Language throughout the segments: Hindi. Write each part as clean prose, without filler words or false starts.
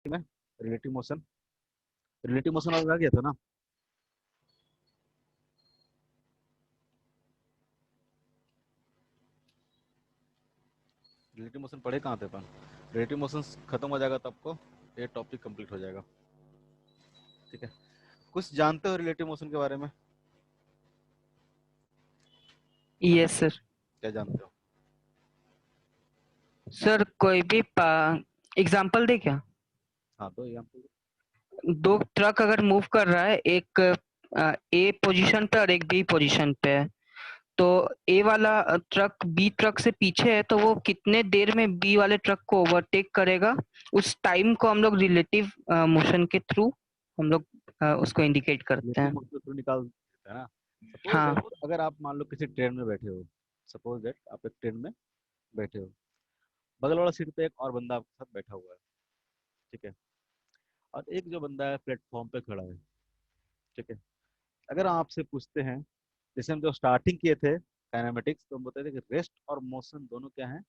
में रिलेटिव मोशन आ गया था ना। रिलेटिव मोशन पढ़े कहाँ थे अपन? रिलेटिव मोशन खत्म हो जाएगा तो आपको ये टॉपिक कंप्लीट हो जाएगा। ठीक है, कुछ जानते हो रिलेटिव मोशन के बारे में? Yes sir. क्या जानते हो? सर कोई भी एग्जांपल दे क्या? हाँ तो एग्जाम्पल। दो ट्रक अगर मूव कर रहा है, एक ए पोजीशन पे और एक बी पोजीशन पे है, तो ए वाला ट्रक बी ट्रक से पीछे है, तो वो कितने देर में बी वाले ट्रक को ओवरटेक करेगा, उस टाइम को हम लोग रिलेटिव मोशन के थ्रू हम लोग उसको इंडिकेट करते रिलेटिव हैं। मोशन तो निकाल देता है ना। सपोज हाँ। दैट अगर आप मान लो किसी ट्रेन में बैठे हो, सपोज दैट आप एक ट्रेन में बैठे हो, बगल वाला सीट पे एक और बंदा आपके साथ बैठा हुआ है। ठीक है, और एक जो बंदा है प्लेटफॉर्म पे खड़ा है। ठीक है, अगर हम आपसे पूछते हैं, जैसे हम जो स्टार्टिंग किए थे काइनेमेटिक्स, तो हम बताते थे कि रेस्ट और मोशन दोनों क्या हैं?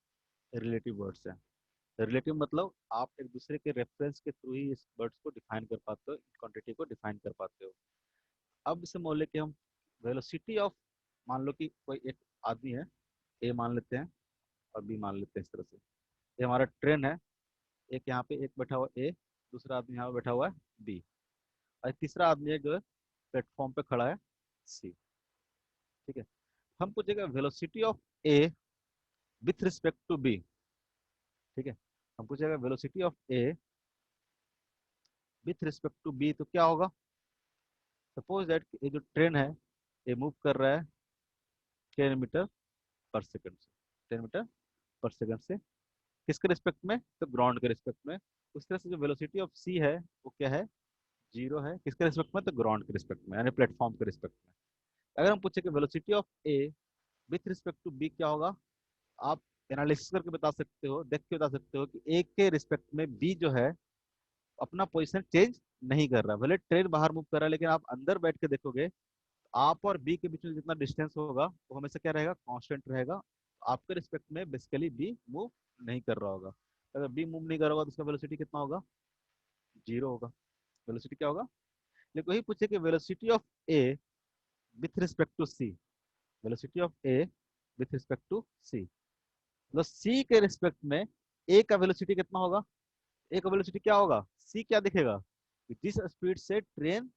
रिलेटिव वर्ड्स हैं। रिलेटिव मतलब आप एक दूसरे के रेफरेंस के थ्रू ही इस वर्ड्स को डिफाइन कर पाते हो, क्वांटिटी को डिफाइन कर पाते हो। अब इसे मान ले कि हम वेलोसिटी ऑफ, मान लो कि कोई एक आदमी है, ए मान लेते हैं और बी मान लेते हैं। इस तरह से ये हमारा ट्रेन है। एक यहाँ पे एक बैठा हुआ ए, दूसरा आदमी यहाँ पे बैठा हुआ है बी, और एक तीसरा आदमी है जो है प्लेटफॉर्म पे खड़ा है सी। ठीक है, हम पूछेगा velocity of A with respect to B. ठीक है, हम पूछेगा velocity of A with respect to B, तो क्या होगा? सपोज दैट ये जो ट्रेन है ये मूव कर रहा है 10 मीटर पर सेकंड से, 10 मीटर पर सेकंड से किसके रिस्पेक्ट में? तो ग्राउंड के रिस्पेक्ट में। उस तरह से जो वेलोसिटी ऑफ सी है वो क्या है? जीरो है। किसके रिस्पेक्ट में? तो ग्राउंड के रिस्पेक्ट में, यानी प्लेटफॉर्म के रिस्पेक्ट में। अगर हम पूछे कि velocity of A with respect to B क्या होगा, आप एनालिसिस करके बता सकते हो, देख के बता सकते हो कि ए के रिस्पेक्ट में बी जो है अपना पोजीशन चेंज नहीं कर रहा। भले ट्रेन बाहर मूव कर रहा है, लेकिन आप अंदर बैठ के देखोगे, आप और बी के बीच में जितना डिस्टेंस होगा वो हमेशा क्या रहेगा? कांस्टेंट रहेगा। आपके रिस्पेक्ट में बेसिकली बी मूव नहीं कर रहा होगा। अगर बी मूव नहीं कर रहा होगा तो उसका वेलोसिटी कितना होगा? जीरो होगा। वेलोसिटी क्या होगा? लेकिन वही पूछे कि velocity of A with respect to C, velocity of A with respect to C, मतलब सी के रिस्पेक्ट में ए का वेलोसिटी कितना होगा? ए का वेलोसिटी क्या होगा? सी क्या दिखेगा कि जिस स्पीड से ट्रेन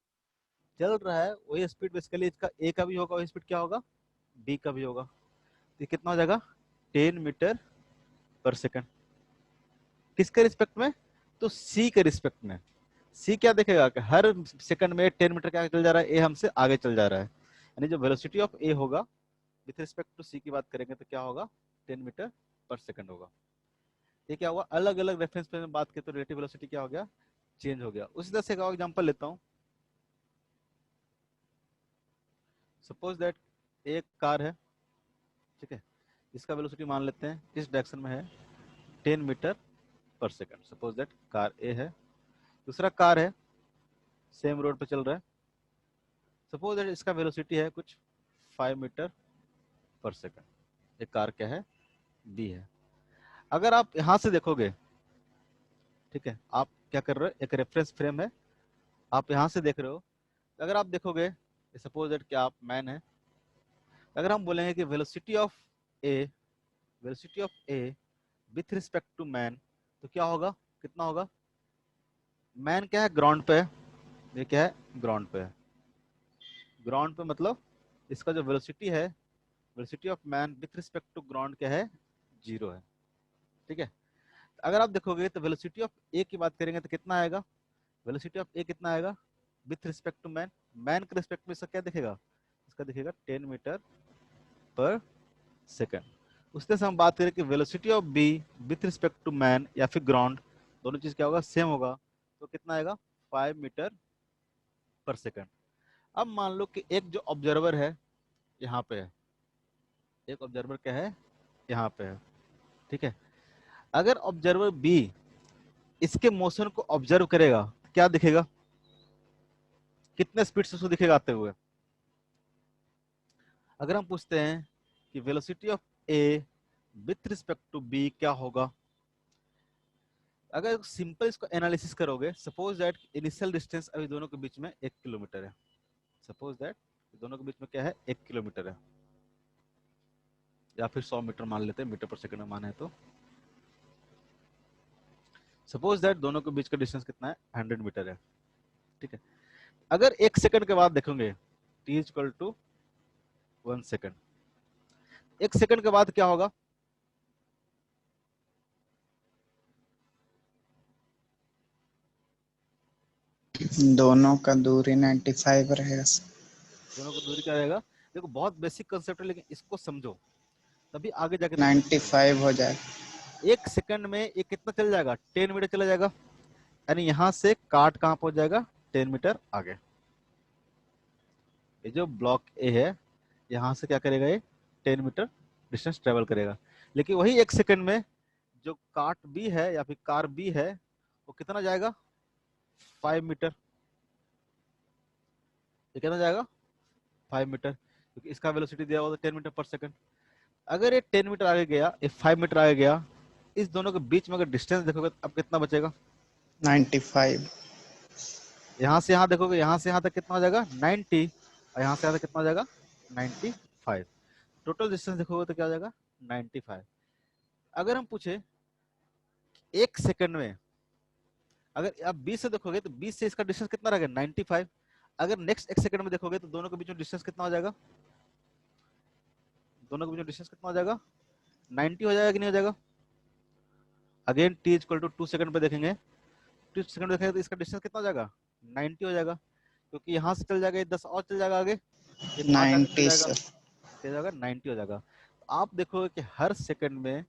चल रहा है वही स्पीड बेसिकली इसका ए का भी होगा, वही स्पीड क्या होगा? बी का भी होगा। तो ये कितना हो जाएगा? 10 मीटर पर सेकंड। किसके रिस्पेक्ट में? तो सी के रिस्पेक्ट में। सी क्या देखेगा कि हर सेकंड में 10 मीटर क्या चल जा रहा है? ए हमसे आगे चल जा रहा है। यानी जो वेलोसिटी ऑफ ए होगा विथ रिस्पेक्ट टू सी की बात करेंगे तो क्या होगा? 10 मीटर पर सेकंड होगा। ये क्या हुआ? अलग अलग रेफरेंस पे बात की तो रिलेटिव वेलोसिटी क्या हो गया? चेंज हो गया। उसी तरह से एक एग्जांपल लेता हूँ। सपोज दैट एक कार है। ठीक है, इसका वेलोसिटी मान लेते हैं इस डायरेक्शन में है 10 metre per second. Suppose that car ए है, दूसरा कार है सेम रोड पे चल रहा है। सपोज दैट इसका वेलोसिटी है कुछ 5 मीटर पर सेकंड। एक कार क्या है? बी है। अगर आप यहां से देखोगे, ठीक है, आप क्या कर रहे हो? एक रेफरेंस फ्रेम है, आप यहां से देख रहे हो। अगर आप देखोगे, सपोज दैट कि आप मैन है, अगर हम बोलेंगे कि velocity of A with respect to man, तो क्या होगा? कितना होगा? मैन क्या है? ग्राउंड पे है। ये क्या है? ग्राउंड पे है। ग्राउंड पे मतलब इसका जो वेलोसिटी है, velocity of man with respect to ground क्या है? जीरो है। ठीक है, अगर आप देखोगे तो वेलोसिटी ऑफ ए की बात करेंगे तो कितना आएगा? वेलोसिटी ऑफ ए कितना आएगा with respect to man? Man के रिस्पेक्ट में इसका क्या दिखेगा? इसका दिखेगा 10 मीटर पर सेकंड। उस तरह से हम बात करें कि velocity of B with respect to man या फिर ग्राउंड, दोनों चीज क्या होगा? सेम होगा। तो कितना आएगा? 5 मीटर पर सेकंड। अब मान लो कि एक जो ऑब्जर्वर है यहाँ पे है, एक ऑब्जर्वर क्या है? यहाँ पे है। ठीक है, अगर ऑब्जर्वर बी इसके मोशन को ऑब्जर्व करेगा तो क्या दिखेगा? कितने स्पीड से उसको दिखेगा आते हुए? अगर हम पूछते हैं कि velocity of A with respect to B क्या होगा, अगर सिंपल इसको एनालिसिस करोगे, सपोज दैट इनिशियल डिस्टेंस अभी दोनों के बीच में 1 किलोमीटर है। सपोज दैट दोनों के बीच में क्या है, 1 किलोमीटर है, या फिर 100 मीटर मान लेते हैं, मीटर पर सेकंड में माने तो। सपोज दैट दोनों के बीच का डिस्टेंस कितना है, 100 मीटर है। ठीक है, अगर 1 सेकंड के बाद देखोगे t equal to 1 second, 1 second के बाद क्या होगा, दोनों का दूरी 95 रहेगा। दोनों की दूरी क्या रहेगा। देखो बहुत बेसिक कंसेप्ट है, लेकिन इसको समझो तभी आगे जाके तुम समझोगे। 95 हो जाए। 1 सेकंड में ये कितना चल जाएगा, 10 मीटर चला जाएगा, यानी यहां से काट कहां पहुंच जाएगा, 10 मीटर आगे। ये जो ब्लॉक ए है, यहां से क्या करेगा, ये 10 मीटर डिस्टेंस ट्रेवल करेगा। लेकिन वही 1 सेकंड में जो काट बी है या फिर कार बी है, वो कितना जाएगा, 5 मीटर। ये कितना जाएगा, 5 मीटर, क्योंकि इसका वेलोसिटी दिया हुआ था 10 मीटर पर सेकंड। अगर ये 10 मीटर आगे गया, ये 5 मीटर आगे गया, इस दोनों के बीच में अगर डिस्टेंस देखोगे तो अब कितना बचेगा, 95। यहाँ से यहाँ देखोगे, यहाँ से यहाँ तक कितना हो जाएगा, 90, और यहाँ से यहाँ तक कितना हो जाएगा, 95। टोटल डिस्टेंस देखोगे तो क्या हो जाएगा, 95। अगर हम पूछे 1 सेकंड में, अगर आप 20 से देखोगे तो 20 से इसका डिस्टेंस कितना रहेगा, 95। अगर नेक्स्ट 1 सेकंड में देखोगे तो दोनों के बीच में डिस्टेंस कितना हो जाएगा, दोनों के बीच में डिस्टेंस कितना हो जाएगा, 90 हो जाएगा कि नहीं हो जाएगा। Again t equal to 2 second पे देखेंगे, 2 सेकंड देखेंगे तो इसका डिस्टेंस कितना हो जाएगा, 90 हो जाएगा, क्योंकि यहाँ से चल जाएगा, 10 और चल जाएगा आगे, ये 5 आगे चल 90 जाएगा, सर। चल जाएगा 90 हो जाएगा। आप देखोगे कि हर सेकंड में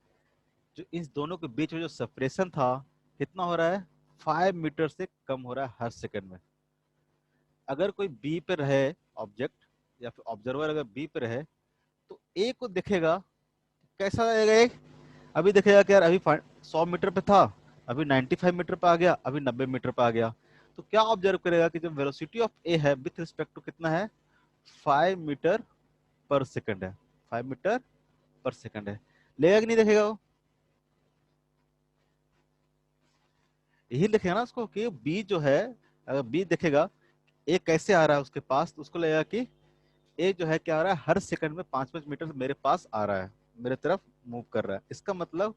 जो इस दोनों के बीच में जो सेपरेशन था कितना हो रहा है, 5 मीटर से कम हो रहा है हर सेकंड में। अगर कोई बी पे रहे ऑब्जेक्ट, या फिर ऑब्जर्वर अगर बी पे रहे, तो ए को देखेगा कैसा रहेगा, ये अभी देखेगा कि यार अभी 100 मीटर पे था, अभी 95 मीटर पे आ गया, अभी 90 मीटर पे आ गया। तो क्या ऑब्जर्व करेगा कि जो वेलोसिटी ऑफ ए है विथ रिस्पेक्ट टू कितना है, 5 मीटर पर सेकंड है, 5 मीटर पर सेकंड है। लेगा कि नहीं देखेगा वो, यही लिखेगा ना उसको कि बी जो है, अगर बी देखेगा ए कैसे आ रहा है उसके पास, तो उसको लगेगा कि ए जो है क्या आ रहा है, हर सेकंड में 5-5 मीटर मेरे पास आ रहा है, मेरे तरफ मूव कर रहा है। इसका मतलब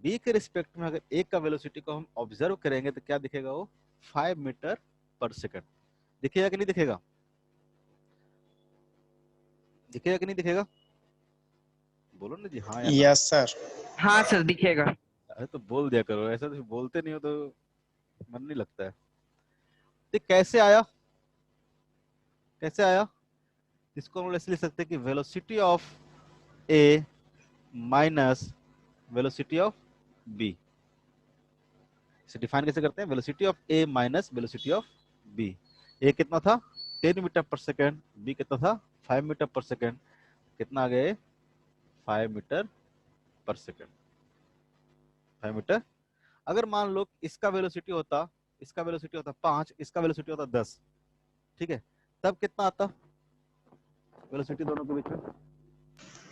बी के रिस्पेक्ट में अगर ए का वेलोसिटी को हम ऑब्जर्व करेंगे तो क्या दिखेगा, वो 5 मीटर पर सेकंड। दिखेगा कि नहीं दिखेगा, दिखेगा कि नहीं दिखेगा, बोलो ना जी हाँ या ना। Yes sir. हाँ सर, दिखेगा। अरे तो बोल दिया करो, ऐसा तो बोलते नहीं हो तो मन नहीं लगता है। तो कैसे आया, कैसे आया, इसको हम ऐसे लिख सकते हैं कि velocity of A minus velocity of B. इसे डिफाइन कैसे करते हैं, velocity of A minus velocity of B. A कितना था, 10 मीटर पर सेकंड, बी कितना था, 5 मीटर पर सेकंड, कितना आ गए, 5 मीटर पर सेकंड, 5 मीटर। अगर मान लो इसका वेलोसिटी होता, इसका वेलोसिटी होता 5, इसका वेलोसिटी होता 10, ठीक है, तब कितना आता वेलोसिटी दोनों के बीच में।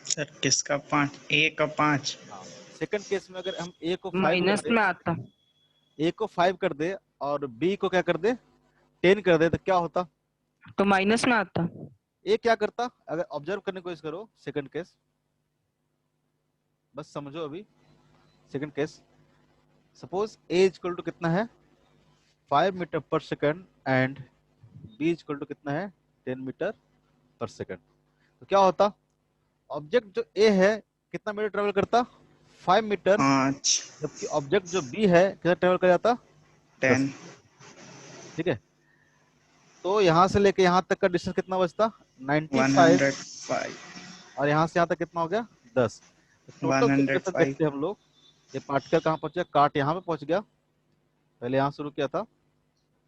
सर किसका 5? ए का 5। हाँ, सेकंड केस में अगर हम ए को 5 कर माइनस दे, में आता। ए को 5 कर दे और बी को क्या कर दे, 10 कर दे, तो क्या होता, तो माइनस में आता। ए क्या करता, अगर ऑब्जर्व करने की कोशिश करो सेकंड केस, बस समझो अभी second case. Suppose a equal to कितना है, 5 metre per second, and b equal to कितना है, 10 मीटर पर सेकंड। तो क्या होता, ऑब्जेक्ट जो ए है कितना मीटर ट्रेवल करता, 5 मीटर, 5 जबकि ऑब्जेक्ट जो बी है कितना ट्रेवल कर जाता, 10। 10 ठीक है, तो यहाँ से लेके यहाँ तक का डिस्टेंस कितना बचता, 95, 105 और यहाँ से यहाँ तक कितना हो गया, 10। तो टोटल सेपरेशन 105। देखते हैं हम लोग, ये पार्टिकल कहाँ पहुंच गया, काट यहाँ पे पहुंच गया, पहले यहाँ शुरू किया था,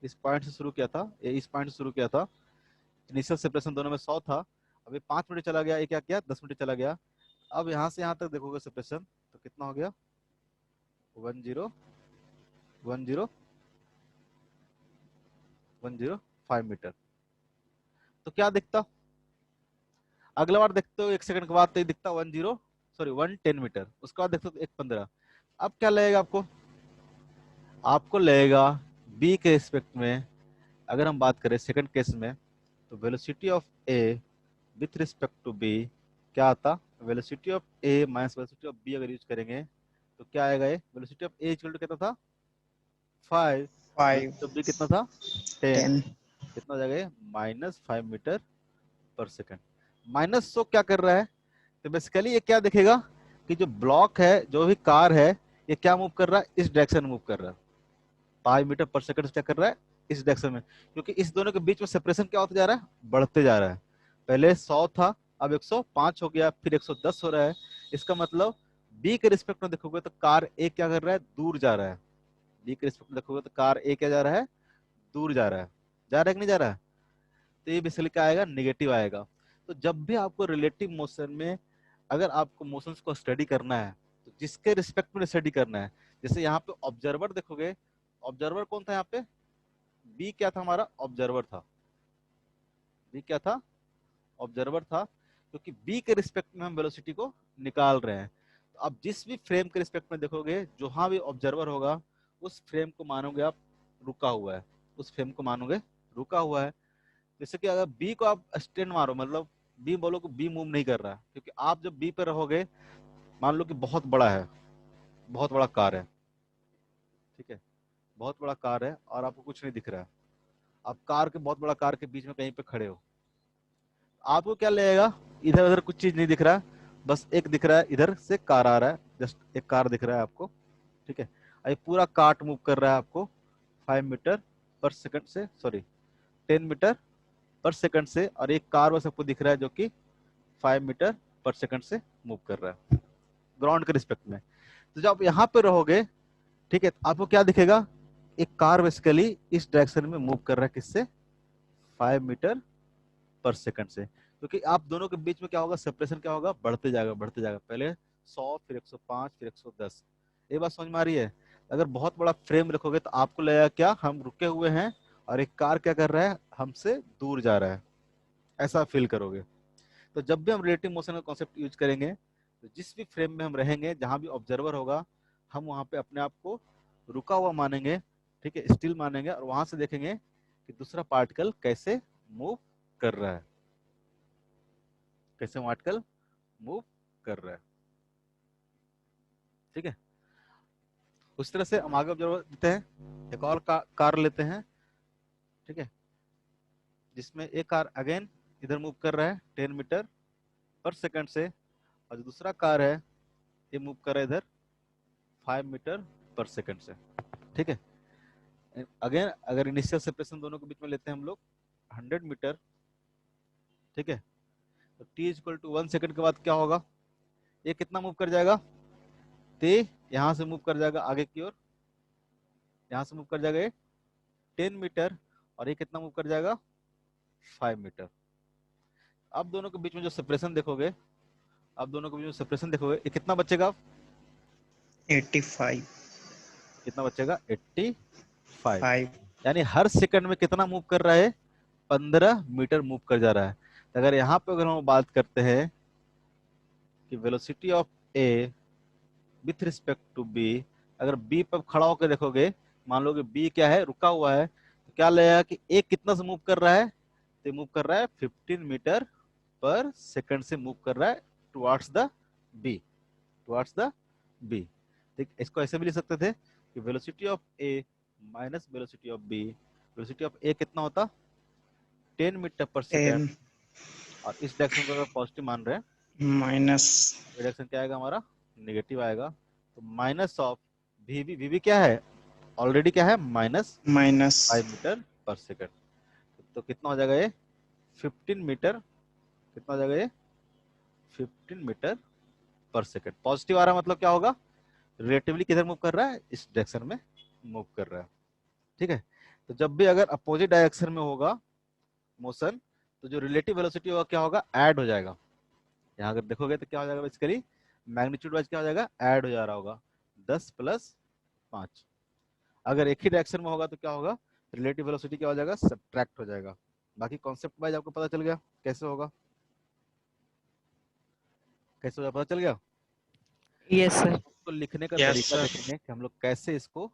इस पॉइंट से शुरू किया था, ये इस पॉइंट से शुरू किया था, इनिशियल सेपरेशन दोनों में 100 था, अभी 5 मिनट चला गया, ये क्या किया, 10 मिनट चला गया। अब यहाँ से यहाँ तक देखोगे सेपरेशन तो कितना हो गया, 105 मीटर। तो क्या दिखता, अगला बार देखते हो 1 सेकंड के बाद तो ये दिखता 110 मीटर, उसके बाद देखते हो 115। अब क्या लगेगा आपको, आपको लगेगा बी के रिस्पेक्ट में, अगर हम बात करें सेकंड केस में, तो velocity of A with respect to B क्या आता, velocity of A minus velocity of b अगर यूज करेंगे तो क्या आएगा, ये velocity of A equal to कितना था 5, 5 वेलोसिटी ऑफ बी कितना था 10, 10 कितना हो जाएगा -5 metre per second. Minus so क्या कर रहा है, तो बेसिकली ये क्या दिखेगा कि जो ब्लॉक है, जो भी कार है, ये क्या मूव कर रहा है, इस डायरेक्शन में मूव कर रहा है, 5 मीटर पर सेकंड से क्या कर रहा है, इस डायरेक्शन में, क्योंकि इस दोनों के बीच में सेपरेशन क्या होता जा रहा है, बढ़ते जा रहा है। पहले 100 था, अब 105 हो गया, फिर 110 हो रहा है। इसका मतलब बी के रिस्पेक्ट में देखोगे तो कार ए क्या कर रहा है, दूर जा रहा है। बी के रिस्पेक्ट में देखोगे तो कार ए क्या जा रहा है, दूर जा रहा है। जा रहा है कि नहीं जा रहा है, तो ये बेसिकली क्या आएगा, निगेटिव आएगा। तो जब भी आपको रिलेटिव मोशन में अगर आपको मोशंस को स्टडी करना है तो जिसके रिस्पेक्ट में स्टडी करना है, जैसे यहाँ पे ऑब्जर्वर देखोगे, ऑब्जर्वर कौन था यहाँ पे, बी क्या था हमारा, ऑब्जर्वर था। बी क्या था, ऑब्जर्वर था, क्योंकि बी के रिस्पेक्ट में हम वेलोसिटी को निकाल रहे हैं। तो अब जिस भी फ्रेम के रिस्पेक्ट में देखोगे, जहां भी ऑब्जर्वर होगा उस फ्रेम को मानोगे आप रुका हुआ है, उस फ्रेम को मानोगे रुका हुआ है। जैसे कि अगर बी को आप स्टैंड मारो, मतलब बी बोलो कि बी मूव नहीं कर रहा है, क्योंकि आप जब बी पे रहोगे, मान लो कि बहुत बड़ा है, बहुत बड़ा कार है, ठीक है, बहुत बड़ा कार है और आपको कुछ नहीं दिख रहा है। आप कार के, बहुत बड़ा कार के बीच में कहीं पे खड़े हो, आपको क्या लगेगा, इधर उधर कुछ चीज नहीं दिख रहा है, बस एक दिख रहा है, इधर से कार आ रहा है, जस्ट एक कार दिख रहा है आपको, ठीक है। ये पूरा कार्ट मूव कर रहा है आपको 5 मीटर पर सेकंड से, सॉरी 10 मीटर पर सेकंड से, और एक कार बस आपको दिख रहा है जो कि 5 मीटर पर सेकंड से मूव कर रहा है ग्राउंड के रिस्पेक्ट में। तो जब आप यहाँ पे रहोगे, ठीक है, तो आपको क्या दिखेगा, एक कार बेसिकली इस डायरेक्शन में मूव कर रहा है, किससे, 5 मीटर पर सेकंड से, क्योंकि आप दोनों के बीच में क्या होगा, सेपरेशन क्या होगा, बढ़ते जाएगा बढ़ते जाएगा, पहले 100 फिर 105 फिर 110। ये बात समझ में आ रही है। अगर बहुत बड़ा फ्रेम रखोगे तो आपको लगेगा क्या, हम रुके हुए हैं और एक कार क्या कर रहा है, हमसे दूर जा रहा है, ऐसा फील करोगे। तो जब भी हम रिलेटिव मोशन का कॉन्सेप्ट यूज करेंगे, तो जिस भी फ्रेम में हम रहेंगे, जहां भी ऑब्जर्वर होगा, हम वहां पे अपने आप को रुका हुआ मानेंगे, ठीक है, स्टिल मानेंगे, और वहां से देखेंगे कि दूसरा पार्टिकल कैसे मूव कर रहा है, कैसे पार्टिकल मूव कर रहा है, ठीक है। उस तरह से हम आगे ऑब्जर्वर देते हैं, एक और कार लेते हैं, ठीक है, जिसमें एक कार अगेन इधर मूव कर रहा है 10 मीटर पर सेकंड से, और जो दूसरा कार है ये मूव कर रहा है इधर 5 मीटर पर सेकंड से, ठीक है। अगेन अगर इनिशियल सेपरेशन दोनों के बीच में लेते हैं हम लोग 100 मीटर, ठीक है, तो t इक्वल टू 1 सेकंड के बाद क्या होगा, ये कितना मूव कर जाएगा, ते यहाँ से मूव कर जाएगा आगे की ओर, यहाँ से मूव कर जाएगा ये 10 मीटर, और ये कितना मूव कर जाएगा 5 मीटर। अब दोनों के बीच में जो सेपरेशन देखोगे, अब दोनों के बीच में सेपरेशन देखोगे, ये कितना बचेगा, 85 कितना बचेगा 85, 5 यानी हर सेकंड में कितना मूव कर रहा है, 15 मीटर मूव कर जा रहा है। तो अगर यहाँ पे अगर हम बात करते हैं कि velocity of A with respect to B, अगर बी पर खड़ा होकर देखोगे, मान लो कि बी क्या है, रुका हुआ है, तो क्या लगेगा कि ए कितना से मूव कर रहा है, तो मूव कर रहा है 15 मीटर पर सेकंड से मूव कर रहा है towards the B, towards the B. ठीक, इसको ऐसे भी लिख सकते थे कि velocity of A minus velocity of B, velocity of ए कितना होता 10 मीटर पर सेकंड, 10 और इस डायरेक्शन को अगर पॉजिटिव मान रहे हैं, माइनस डायरेक्शन क्या आएगा हमारा, नेगेटिव आएगा। तो माइनस ऑफ वी क्या है, ऑलरेडी क्या है, माइनस -5 मीटर पर सेकंड। तो कितना हो जाएगा ये 15 मीटर, कितना हो जाएगा ये 15 मीटर पर सेकंड। पॉजिटिव आ रहा मतलब क्या होगा, रिलेटिवली किधर मूव कर रहा है, इस डायरेक्शन में मूव कर रहा है, ठीक है। तो जब भी अगर अपोजिट डायरेक्शन में होगा मोशन, तो जो रिलेटिव वेलोसिटी होगा क्या होगा, ऐड हो जाएगा। यहाँ अगर देखोगे तो क्या हो जाएगा, बेसिकली मैग्नीट्यूड वाइज क्या हो जाएगा, ऐड हो जा रहा होगा 10 + 5। अगर एक ही डायरेक्शन में होगा तो क्या होगा, रिलेटिव वेलोसिटी क्या हो जाएगा, सब्ट्रैक्ट हो जाएगा। बाकी कॉन्सेप्ट वाइज आपको पता चल गया कैसे होगा, कैसे होगा, पता चल गया। Yes sir. उसको लिखने का यस तरीका सर देखेंगे कि हम लोग कैसे इसको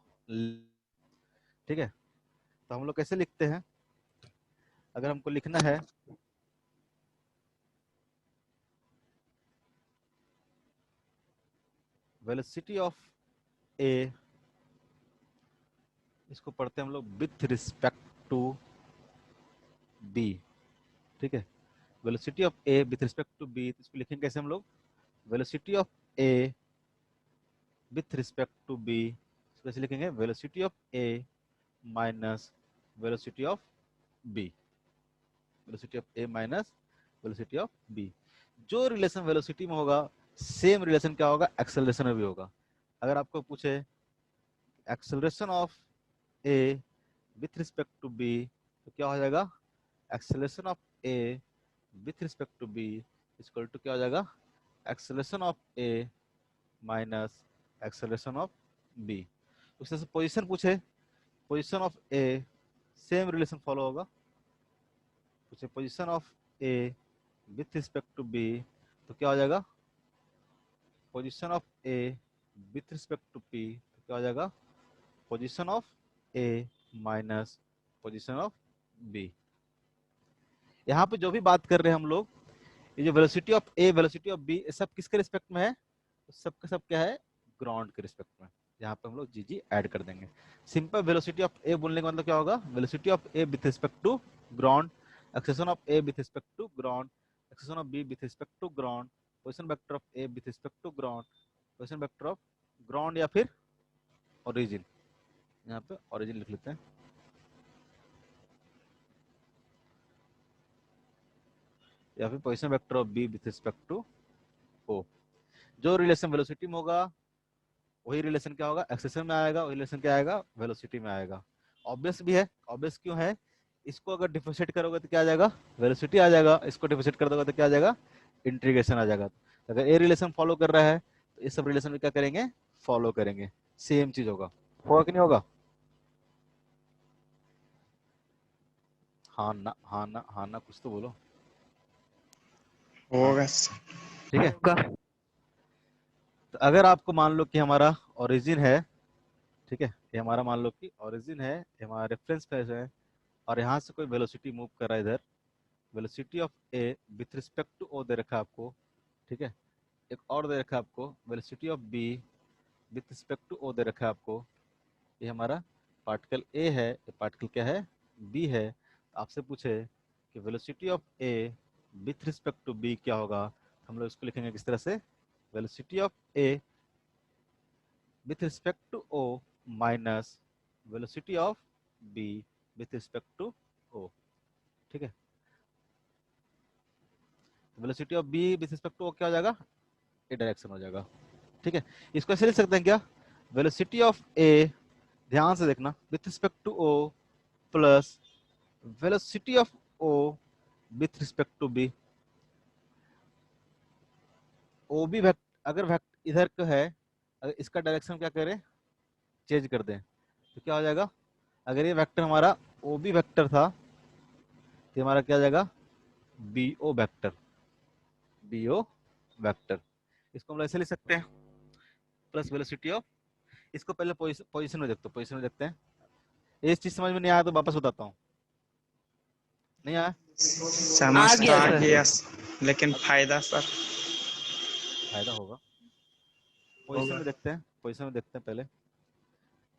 ठीक है, तो हम लोग कैसे लिखते हैं, अगर हमको लिखना है वेलोसिटी ऑफ ए, इसको पढ़ते हैं हम लोग विथ रिस्पेक्ट टू बी, ठीक है, velocity of A with respect to B, इसको लिखेंगे कैसे हम लोग, velocity of A with respect to B, कैसे लिखेंगे, velocity of A minus velocity of B, velocity of A minus velocity of B. जो रिलेशन वेलोसिटी में होगा सेम रिलेशन क्या होगा, एक्सेलरेशन में भी होगा। अगर आपको पूछे acceleration of A with respect to B, तो क्या हो जाएगा, acceleration of A with respect to B equal to क्या हो जाएगा, acceleration of A minus acceleration of B. उस तरह से पोजीशन पूछे, position of A same relation follow होगा, पूछे position of A with respect to B, तो क्या हो जाएगा, position of A with respect to P, तो क्या हो जाएगा, position of A minus position of B. यहाँ पे जो भी बात कर रहे हैं हम लोग, ये जो velocity of A velocity of B सब किसके रिस्पेक्ट में है, सब का सब क्या है, ग्राउंड के रिस्पेक्ट में। यहाँ पे हम लोग जी जी ऐड कर देंगे। सिंपल वेलोसिटी ऑफ ए बोलने का मतलब क्या होगा, velocity of A with respect to ground, acceleration of A with respect to ground, acceleration of B with respect to ground, position vector of A with respect to ground, position vector of ground या फिर ओरिजिन, यहाँ पे ओरिजिन लिख लेते हैं, या फिर position vector of B with respect to O. जो रिलेशन वेलोसिटी में होगा वही रिलेशन क्या होगा, एक्सेलरेशन में आएगा, वही रिलेशन क्या आएगा, वेलोसिटी में आएगा। ऑब्वियस भी है, ऑब्वियस क्यों है, इसको अगर डिफरेंशिएट करोगे तो क्या आ जाएगा, वेलोसिटी आ जाएगा, इसको डिफरेंशिएट कर दोगे तो क्या आ जाएगा, इंटीग्रेशन आ जाएगा। तो अगर ए रिलेशन फॉलो कर रहा है तो ये सब रिलेशन भी क्या करेंगे, फॉलो करेंगे, सेम चीज होगा, होगा कि नहीं होगा, हाँ ना हाँ ना हाँ ना, कुछ तो बोलो, होगा। ठीक है। तो अगर आपको मान लो कि हमारा ओरिजिन है, ठीक है, ये हमारा मान लो कि ओरिजिन है, ये हमारा रेफरेंस फेज है, और यहाँ से कोई वेलोसिटी मूव कर रहा है इधर, velocity of A with respect to O दे रखा है आपको, ठीक है, एक और दे रखा है आपको velocity of B with respect to O दे रखा है आपको, ये हमारा पार्टिकल ए है, ये पार्टिकल क्या है, बी है। आपसे पूछे कि velocity of A with respect to B क्या होगा, हम लोग इसको लिखेंगे किस तरह से, velocity of A with respect to O minus velocity of B with respect to O, ठीक है, velocity of B with respect to O क्या हो जाएगा, ए डायरेक्शन हो जाएगा, ठीक है। इसको ऐसे लिख सकते हैं क्या, वेलोसिटी ऑफ ए, ध्यान से देखना, with respect to O plus velocity of O with respect to B. O B अगर इधर का है, अगर इसका डायरेक्शन क्या करें, चेंज कर दें, तो क्या हो जाएगा, अगर ये वेक्टर हमारा ओ बी वेक्टर था तो हमारा क्या आ जाएगा, B O vector, B O vector. इसको हम लोग ऐसे लिख सकते हैं, प्लस वेलोसिटी ऑफ, इसको पहले पोजीशन में देखते हैं, पोजीशन में देखते हैं, ये चीज समझ में नहीं आया तो वापस बताता हूँ, नहीं आया, समझ आ तो गया आ सर। गया, लेकिन फायदा सर फायदा होगा, पोजीशन होगा। में देखते हैं, पोजीशन में देखते हैं पहले,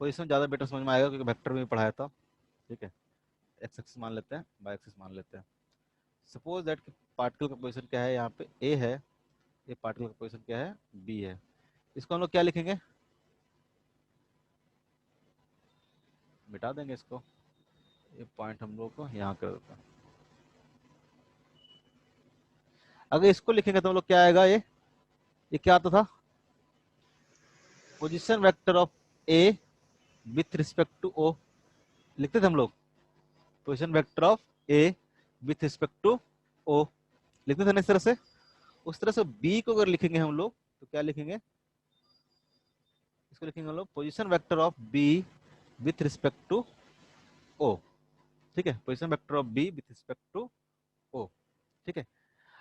पोजीशन ज्यादा बेटर समझ में आएगा क्योंकि वेक्टर में पढ़ाया था, ठीक है। एक्स एक्सिस मान लेते हैं, वाई एक्सिस मान लेते हैं, सपोज दैट पार्टिकल का पोजीशन क्या है, यहाँ पे ए है, ये पार्टिकल का पोजीशन क्या है, बी है, इसको हम लोग क्या लिखेंगे, मिटा देंगे इसको, ये पॉइंट हम लोग को यहाँ कर देते हैं, अगर इसको लिखेंगे तो हम लोग क्या आएगा, ये क्या आता था, position vector of A with respect to O, लिखते थे हम लोग, position vector of A with respect to O, लिखते थे ना इस तरह से। उस तरह से बी को अगर लिखेंगे हम लोग तो क्या लिखेंगे, इसको लिखेंगे हम लोग position vector of B with respect to O, ठीक है, position vector of B with respect to O, ठीक है।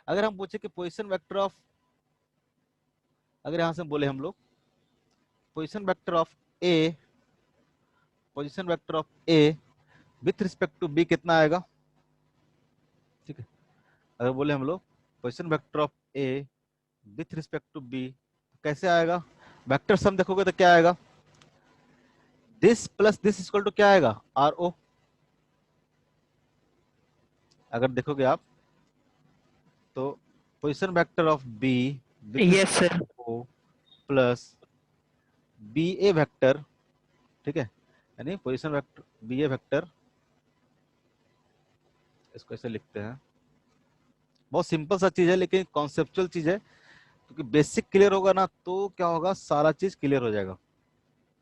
अगर हम पूछे कि पोजीशन वेक्टर ऑफ, अगर यहां से बोले हम लोग position vector of A position vector of A with respect to B कितना आएगा? ठीक है, अगर बोले हम लोग position vector of A with respect to B कैसे आएगा? वेक्टर सम देखोगे तो क्या आएगा? This plus this equal to क्या आएगा? R O. अगर देखोगे आप तो position vector of B with yes sir. O plus B A vector, ठीक है, यानी position vector B A vector, इसको ऐसे लिखते हैं। बहुत सिंपल सा चीज है लेकिन कॉन्सेप्चुअल चीज है, क्योंकि बेसिक क्लियर होगा ना तो क्या होगा, सारा चीज क्लियर हो जाएगा।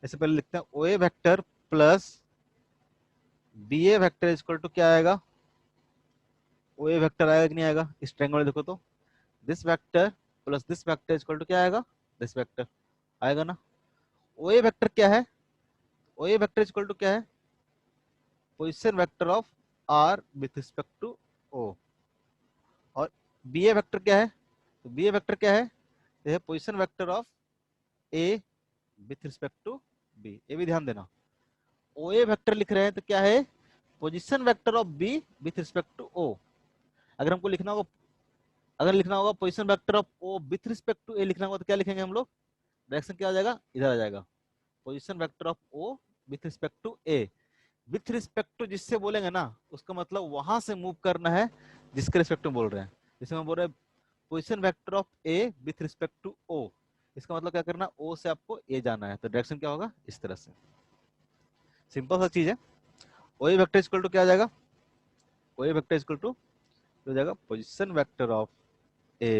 ऐसे पहले लिखते हैं O A vector plus B A vector equal to क्या आएगा? ओ ए वेक्टर आएगा कि नहीं आएगा? इस ट्रायंगल में देखो तो this vector plus this vector equal to क्या आएगा? दिस वेक्टर आएगा ना। ओ ए वेक्टर क्या है? O A vector equal to क्या है? Position vector of R with respect to O. और बी ए वेक्टर क्या है? तो बी ए वेक्टर क्या है? ये है position vector of A with respect to B. ये भी ध्यान देना, ओ ए वेक्टर लिख रहे हैं तो क्या है? Position vector of B with respect to O. अगर हमको लिखना होगा, अगर लिखना होगा position vector of O with respect to A लिखना होगा तो क्या लिखेंगे हम लोग? डायरेक्शन क्या आ जाएगा? इधर आ जाएगा, position vector of O with respect to A. With respect to जिससे बोलेंगे ना उसका मतलब वहां से मूव करना है जिसके रिस्पेक्ट में बोल रहे हैं। जैसे हम बोल रहे हैं position vector of A with respect to O, इसका मतलब क्या करना? ओ से आपको ए जाना है, तो डायरेक्शन क्या होगा? इस तरह से। सिंपल सा चीज है। O A vector equal to क्या आ जाएगा? O A vector equal to हो जाएगा position vector of A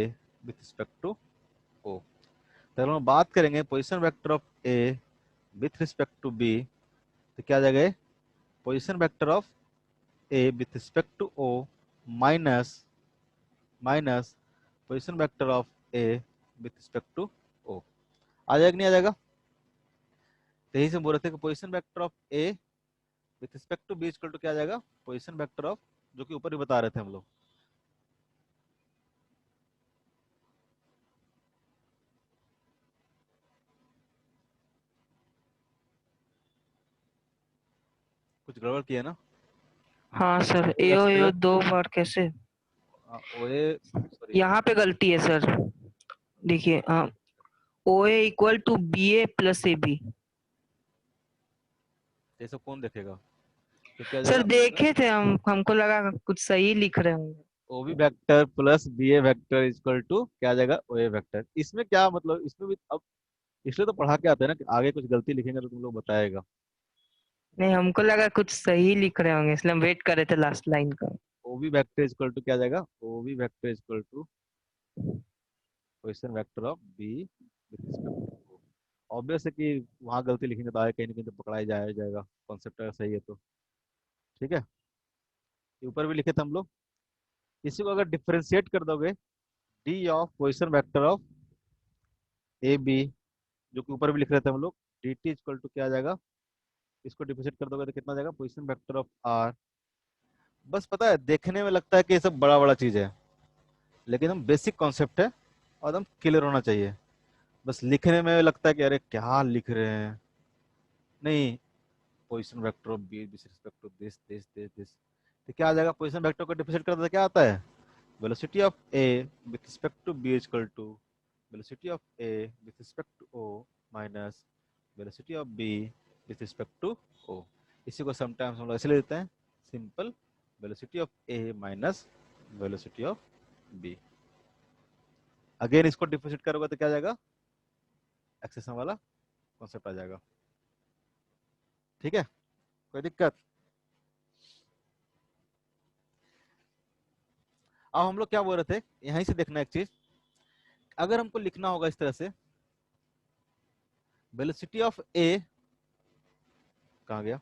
with respect to O. तो अगर हम बात करेंगे position vector of A with respect to B तो क्या आ जाएगा? Position vector of A with respect to O minus minus position vector of A with respect to O. आ जाएगा नहीं आ जाएगा? तो यही से बोल रहे थे कि position vector of A with respect to B equal to क्या आ जाएगा? पोजीशन वेक्टर ऑफ, जो कि ऊपर ही बता रहे थे हम लोग। कुछ गड़बड़ किया ना? हाँ सर, देखो एओ सबसे एओ पहले दो बार कैसे? ओ ए, सॉरी, यहाँ पे गलती है सर। देखिए O A equal to B A plus A B. ये सब कौन देखेगा? तो क्या हो सर जाएगा? देखे थे हम, हमको लगा कुछ सही लिख रहे होंगे। O B vector plus B A vector equal to क्या आ जाएगा? O A vector. इसमें क्या मतलब, इसमें भी अब इसलिए तो पढ़ा के आते हैं ना कि आगे कुछ गलती लिखेंगे तो तुम लोग बताएगा। नहीं, हमको लगा कुछ सही लिख रहे होंगे, इसलिए हम वेट कर रहे थे लास्ट लाइन का। O B vector equal to क्या आ जाएगा? O B vector equal to position vector of B with respect to. Obvious है कि वहां गलती लिखेंगे तो आगे कहीं ना कहीं तो पकड़ा ही जाएगा। कॉन्सेप्ट अगर सही है तो ठीक है। ये ऊपर भी लिखे थे हम लोग। इसी को अगर डिफरेंशिएट कर दोगे, D of position vector of A B, जो कि ऊपर भी लिख रहे थे हम लोग, डी टी इक्वल टू क्या आ जाएगा? इसको डिफरेंशिएट कर दोगे तो कितना आ जाएगा? Position vector of R. बस पता है, देखने में लगता है कि ये सब बड़ा बड़ा चीज है, लेकिन हम बेसिक कॉन्सेप्ट है और एकदम क्लियर होना चाहिए। बस लिखने में लगता है कि अरे क्या लिख रहे हैं, नहीं। Position vector of B with respect to this this this this, तो क्या आ जाएगा? पोजीशन वेक्टर को डिफरेंशिएट करते तो क्या आता है? Velocity of A with respect to B equal to velocity of A with respect to O minus velocity of B with respect to O. इसी को समटाइम्स हम लोग ऐसे ले लेते हैं, simple velocity of A minus velocity of B. Again इसको डिफरेंशिएट करोगे तो क्या आ जाएगा? एक्सेशन वाला कॉन्सेप्ट आ जाएगा। ठीक है, कोई दिक्कत? अब हम लोग क्या बोल रहे थे, यहीं से देखना एक चीज। अगर हमको लिखना होगा इस तरह से, वेलोसिटी ऑफ ए, कहाँ गया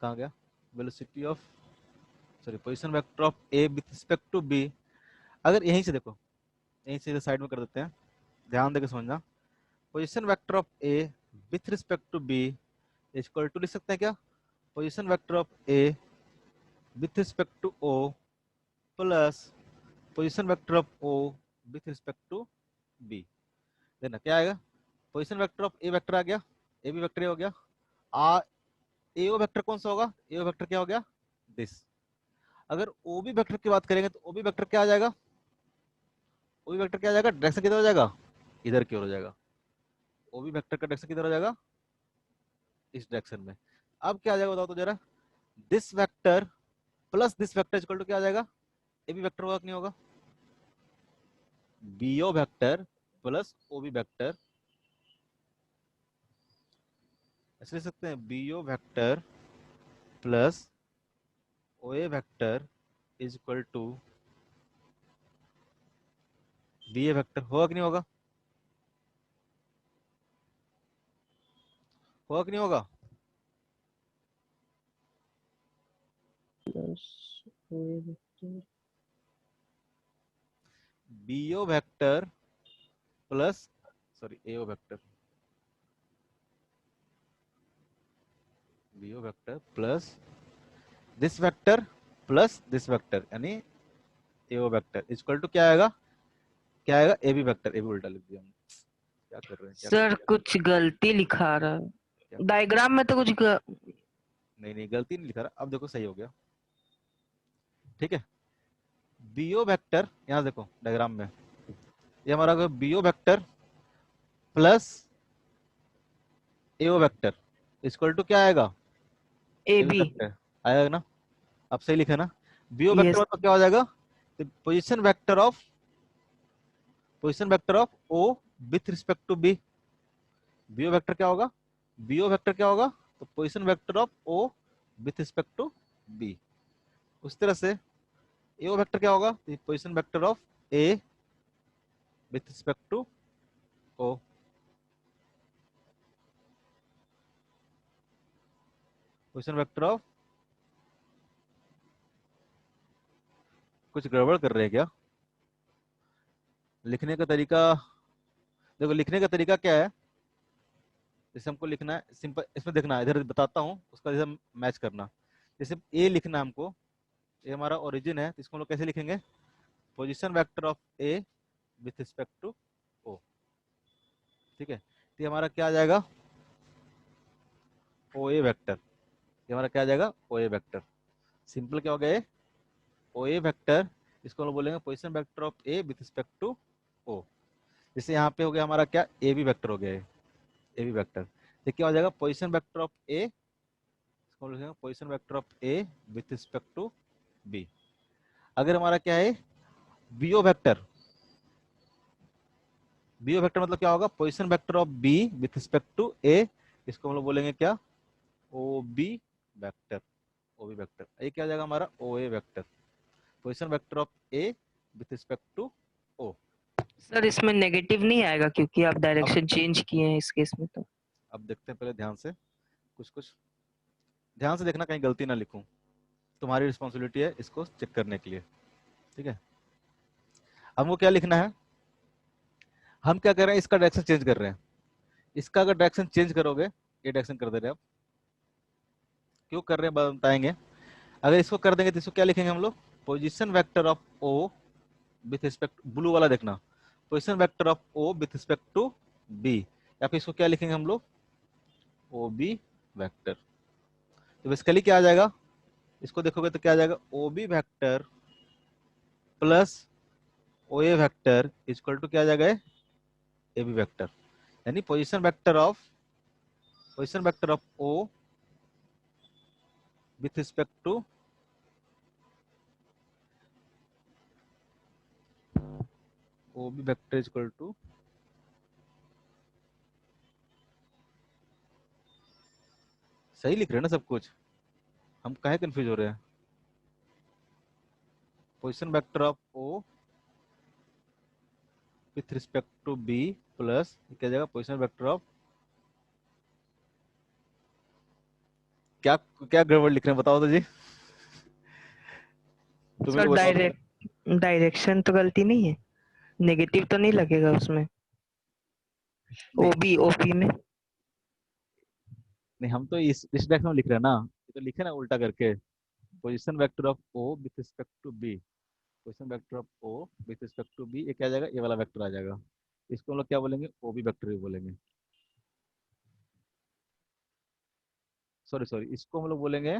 कहाँ गया? Velocity of, sorry, position vector of A with respect to B. अगर यहीं से देखो, यहीं से साइड में कर देते हैं, ध्यान देकर समझना। Position vector of A with respect to B equal to लिख सकते हैं क्या? Position vector of A with respect to O plus position vector of O with respect to B. देखना क्या आएगा? Position vector of A vector आ गया, ए बी वेक्टर हो गया, आ एओ वेक्टर कौन सा होगा? एओ वेक्टर क्या हो गया? दिस। अगर ओबी वेक्टर की बात करेंगे तो ओबी वेक्टर क्या आ जाएगा? ओबी वेक्टर क्या आ जाएगा? डायरेक्शन किधर हो जाएगा? इधर की ओर हो जाएगा। ओबी वेक्टर का डायरेक्शन किधर हो जाएगा? इस डायरेक्शन में। अब क्या आ जाएगा बताओ तो जरा? This vector plus this vector equal to क्या आ जाएगा? एबी वेक्टर होगा कि नहीं होगा? BO vector plus OB vector, ऐसे लिख सकते हैं, BO vector plus OA vector is equal to BA vector. होगा कि नहीं होगा? होगा कि नहीं होगा? BO vector plus, sorry, AO vector, BO vector plus this vector plus this vector यानी एओ वेक्टर इक्वल टू क्या आएगा? क्या आएगा? AB vector. एबी उल्टा लिख दिया हमने। क्या कर रहे हैं, क्या कर सर रहे हैं, कुछ गलती लिखा रहा क्या है कर रहे डायग्राम में तो कुछ हैं? नहीं नहीं, गलती नहीं लिखा रहा, अब देखो सही हो गया। ठीक है, बीओ वेक्टर, यहाँ देखो डायग्राम में, ये हमारा BO vector plus AO vector equal to क्या आएगा? ए एबी बी। वेक्टर आएगा ना? अब सही लिखे ना? BO vector yes. मतलब क्या हो जाएगा? Position vector of, position vector of O with respect to B. BO vector क्या होगा? बीओ वेक्टर क्या होगा? तो position vector of O with respect to B. उस तरह से एओ वेक्टर क्या होगा? Position vector of A with respect to O. Position vector of, कुछ गड़बड़ कर रहे हैं क्या? लिखने का तरीका देखो, लिखने का तरीका क्या है? जैसे हमको लिखना है सिंपल, इसमें देखना है, इधर बताता हूँ, उसका जैसे मैच करना। जैसे ए लिखना है हमको, ये हमारा ओरिजिन है, तो इसको हम लोग कैसे लिखेंगे? Position vector of A with respect to O. ठीक है, तो ये हमारा क्या आ जाएगा? O A vector. ये हमारा क्या आ जाएगा? O A vector. सिंपल क्या हो गया? ओ ए वेक्टर, इसको हम लोग बोलेंगे position vector of A with respect to O. जैसे यहाँ पे हो गया हमारा क्या? ए बी वेक्टर हो गया है, ए बी वेक्टर। तो क्या हो जाएगा? पोजीशन वेक्टर ऑफ ए, इसको लिखेंगे position vector of A with respect to B. अगर हमारा क्या है? बीओ वेक्टर, बीओ वेक्टर मतलब क्या होगा? Position vector of B with respect to A, इसको हम लोग बोलेंगे क्या? O B vector. O B vector, ये क्या हो जाएगा हमारा? O A vector. Position vector of A with respect to O. Sir इसमें नेगेटिव नहीं आएगा क्योंकि आप अब डायरेक्शन चेंज किए हैं इस केस में तो। अब देखते हैं पहले ध्यान से, कुछ कुछ ध्यान से देखना, कहीं गलती ना लिखूं। तुम्हारी रिस्पॉन्सिबिलिटी है इसको चेक करने के लिए। ठीक है, हमको क्या लिखना है? हम क्या कर रहे हैं? इसका डायरेक्शन चेंज कर रहे हैं। इसका अगर डायरेक्शन चेंज करोगे, ये डायरेक्शन कर दे रहे हैं आप, क्यों कर रहे हैं बताएंगे। अगर इसको कर देंगे तो इसको क्या लिखेंगे हम लोग? Position vector of O with respect, blue वाला देखना, position vector of O with respect to B, या फिर इसको क्या लिखेंगे हम लोग? O B vector. तो बेसिकली क्या आ जाएगा? इसको देखोगे तो क्या आ जाएगा? O B vector plus O A vector equal to क्या आ जाएगा? A B vector. यानी position vector of O with respect to O B vector equal to, सही लिख रहे हैं ना सब कुछ? हम काहे कंफ्यूज हो रहे हैं? Position vector of O with respect to B plus क्या जाएगा? पोजीशन वेक्टर ऑफ, क्या क्या गड़बड़ लिख रहे हैं बताओ तो जी, तुम ही सर लोग बताओ तो। डायरेक्शन तो गलती नहीं है, नेगेटिव तो नहीं लगेगा उसमें नहीं ओबी ओपी में। नहीं, हम तो इस डायरेक्शन में लिख रहे हैं ना, ये तो लिखे ना उल्टा करके। Position vector of O with respect to B, position vector of O with respect to B, ये क्या आ जाएगा? ये वाला वेक्टर आ जाएगा। इसको हम लोग क्या बोलेंगे? ओ बी वेक्टर भी बोलेंगे। सॉरी सॉरी, इसको हम लोग बोलेंगे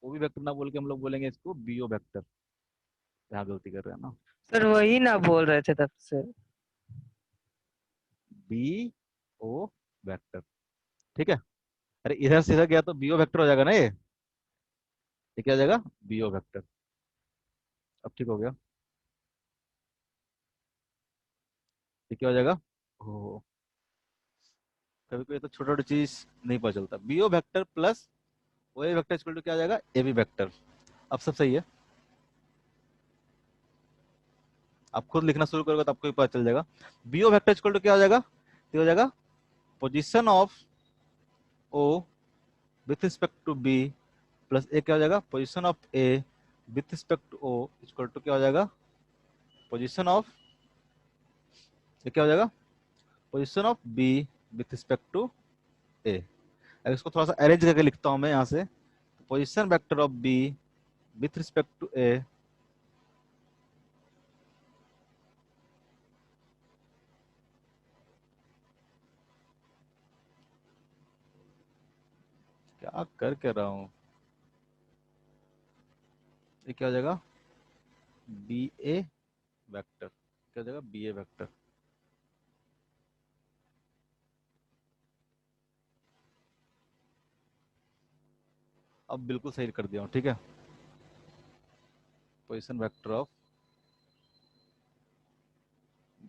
ओ बी वेक्टर ना बोल के हम लोग बोलेंगे इसको बी ओ वेक्टर। यहाँ गलती कर रहे हैं ना, सर वही ना बोल रहे थे तब से। B O vector. ठीक है, अरे इधर से इधर गया तो बी ओ वेक्टर हो जाएगा ना ये क्या हो जाएगा, बी ओ वेक्टर। अब ठीक हो गया, ये क्या हो जाएगा, ओ, कभी कभी तो छोटी छोटी चीज नहीं पता चलता। B O vector plus O A vector equal to क्या आ जाएगा, ए बी वेक्टर। अब सब सही है, आप खुद लिखना शुरू करोगे तो आपको भी पता चल जाएगा। B O vector equal to क्या हो जाएगा, ये हो जाएगा position of O with respect to B plus A क्या हो जाएगा, position of A with respect to O equal to क्या हो जाएगा, पोजीशन ऑफ, ये क्या हो जाएगा, position of B with respect to A. अगर इसको थोड़ा सा अरेंज करके लिखता हूं मैं यहाँ से, position vector of B with respect to A क्या कर के रहा हूँ, ये क्या हो जाएगा, बी ए वेक्टर, क्या हो जाएगा, बी ए वेक्टर। अब बिल्कुल सही कर दिया हूँ, ठीक है। पोजीशन वेक्टर ऑफ,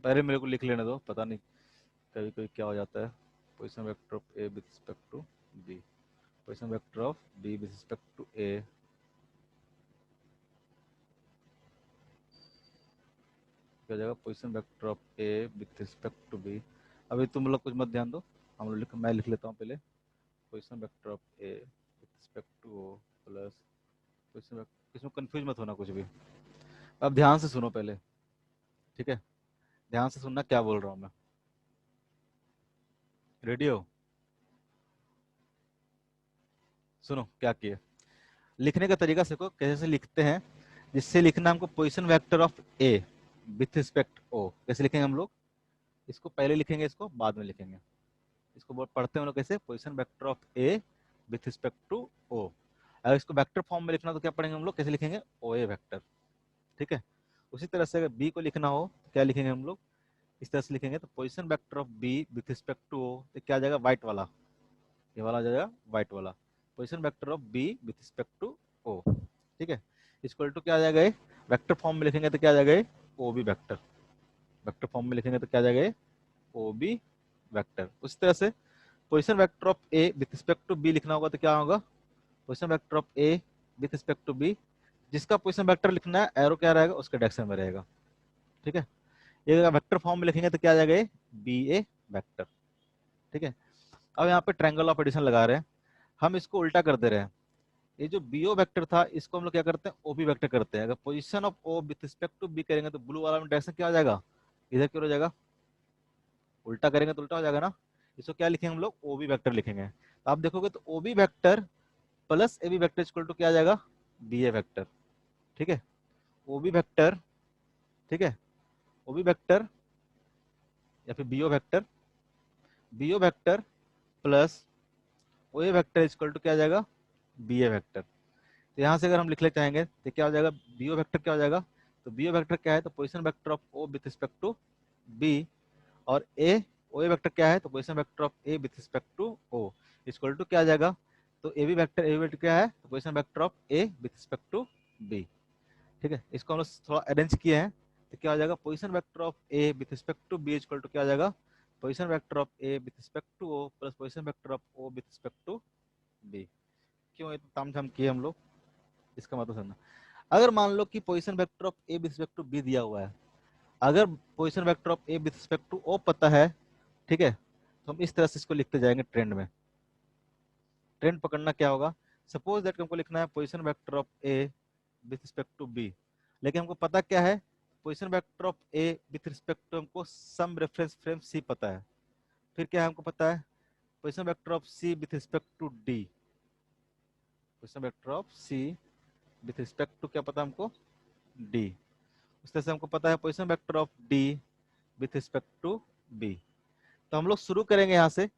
पहले मेरे को लिख लेने दो, पता नहीं कभी कभी क्या हो जाता है। Position vector of A with respect to B, position vector of B with respect to A, क्या हो जाएगा, position vector of A with respect to B. अभी तुम लोग कुछ मत ध्यान दो, हम लोग मैं लिख लेता हूँ पहले। Position vector of A with respect to O plus position vector, इसमें कंफ्यूज मत होना कुछ भी। अब ध्यान से सुनो पहले, ठीक है, ध्यान से सुनना क्या बोल रहा हूँ मैं। रेडी हो, सुनो क्या किए। लिखने का तरीका सीखो कैसे लिखते हैं, जिससे लिखना हमको position vector of A with respect O. कैसे लिखेंगे हम लोग, इसको पहले लिखेंगे, इसको बाद में लिखेंगे। इसको बहुत पढ़ते हैं हम लोग कैसे, position vector of A with respect to O. अगर इसको वेक्टर फॉर्म में लिखना तो क्या पढ़ेंगे हम लोग, कैसे लिखेंगे, ओ ए वेक्टर। ठीक है, उसी तरह से अगर बी को लिखना हो तो क्या लिखेंगे हम लोग, इस तरह से लिखेंगे। तो position vector of B with respect to O, तो क्या आ जाएगा, व्हाइट वाला, ये वाला आ जाएगा व्हाइट वाला, position vector of B with respect to O. ठीक है, इक्वल टू क्या आ जाएगा, वेक्टर फॉर्म में लिखेंगे तो क्या आ जाएगा, O B vector. Vector form में लिखेंगे तो क्या आ जाएगा, ओ बी वेक्टर। उसी तरह से position vector of A with respect to B लिखना होगा तो क्या होगा, position vector of A with respect to B, जिसका पोजीशन वेक्टर लिखना है एरो क्या रहेगा, उसके डायरेक्शन में रहेगा। ठीक है, ये अगर वेक्टर फॉर्म में लिखेंगे तो क्या आ जाएगा, बी ए वेक्टर। ठीक है, अब यहाँ पे ट्रायंगल ऑफ एडिशन लगा रहे हैं, हम इसको उल्टा कर दे रहे हैं। ये जो बीओ वेक्टर था इसको हम लोग क्या करते हैं, ओबी वेक्टर करते हैं। अगर position of O with respect to B करेंगे तो ब्लू वाला में डायरेक्शन क्या हो जाएगा, इधर क्यों हो जाएगा, उल्टा करेंगे तो उल्टा हो जाएगा ना। इसको क्या लिखेंगे हम लोग, ओबी वेक्टर लिखेंगे। तो आप देखोगे तो OB vector plus A B vector equal to क्या आ जाएगा, बी ए वेक्टर। ठीक है, ओबी वेक्टर, ठीक है, ओबी वेक्टर या फिर BO vector, BO vector plus O A vector equal to क्या आ जाएगा, बी ए वेक्टर। तो यहाँ से अगर हम लिखने चाहेंगे तो क्या हो जाएगा, बीओ वेक्टर क्या हो जाएगा, तो बीओ वेक्टर क्या है, तो position vector of O with respect to B, और ए ओ ए वेक्टर क्या है, तो position vector of A with respect to O equal to क्या आ जाएगा, तो A B vector, A vector क्या है, तो position vector of A with respect to B. ठीक है, इसको हम लोग थोड़ा अरेंज किए हैं तो क्या हो जाएगा, position vector of A with respect to B equal to क्या आ जाएगा, position vector of A with respect to O plus position vector of O with respect to B. क्यों ये तो तामझाम किए हम लोग, इसका मतलब समझना। अगर मान लो कि position vector of A with respect to B दिया हुआ है, अगर position vector of A with respect to O पता है, ठीक है, तो हम इस तरह से इसको लिखते जाएंगे ट्रेंड में। ट्रेंड पकड़ना क्या होगा, सपोज दैट हमको लिखना है position vector of A with respect to B, लेकिन हमको पता क्या है, position vector of A with respect to हमको सम रेफरेंस फ्रेम सी पता है। फिर क्या है हमको पता है, position vector of C with respect to D, position vector of C with respect to क्या पता है हमको, डी। उस तरह से हमको पता है position vector of D with respect to B. तो हम लोग शुरू करेंगे यहाँ से,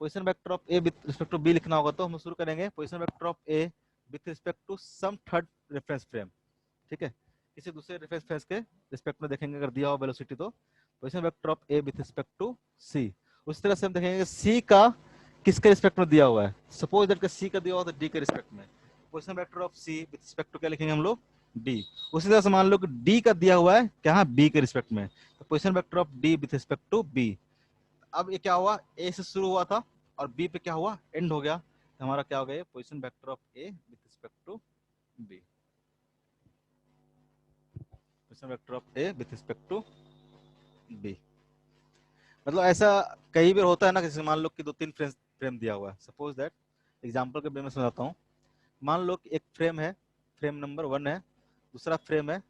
position vector of A with respect to B लिखना होगा तो हम शुरू करेंगे position vector of A with respect to some third reference frame, ठीक है, किसी दूसरे रेफरेंस फ्रेम के रिस्पेक्ट में देखेंगे अगर दिया हो वेलोसिटी तो position vector of A with respect to C. उस तरह से हम देखेंगे सी का किसके रिस्पेक्ट में दिया हुआ है, सपोज दैट सी का दिया हुआ था डी के रिस्पेक्ट में, position vector of C with respect to क्या लिखेंगे हम लोग डी। उसी तरह से मान लो कि डी का दिया हुआ है क्या बी के रिस्पेक्ट में, तो position vector of D with respect to B. अब ये क्या हुआ, ए से शुरू हुआ था और बी पे क्या हुआ एंड हो गया, तो हमारा क्या हो गया position vector of A with respect to B, position vector of A with respect to B. मतलब ऐसा कई बार होता है ना, जैसे मान लो कि 2-3 फ्रेम दिया हुआ है, सपोज दैट एग्जांपल के वे में समझाता हूँ। मान लो कि एक फ्रेम है, फ्रेम नंबर 1 है, दूसरा फ्रेम है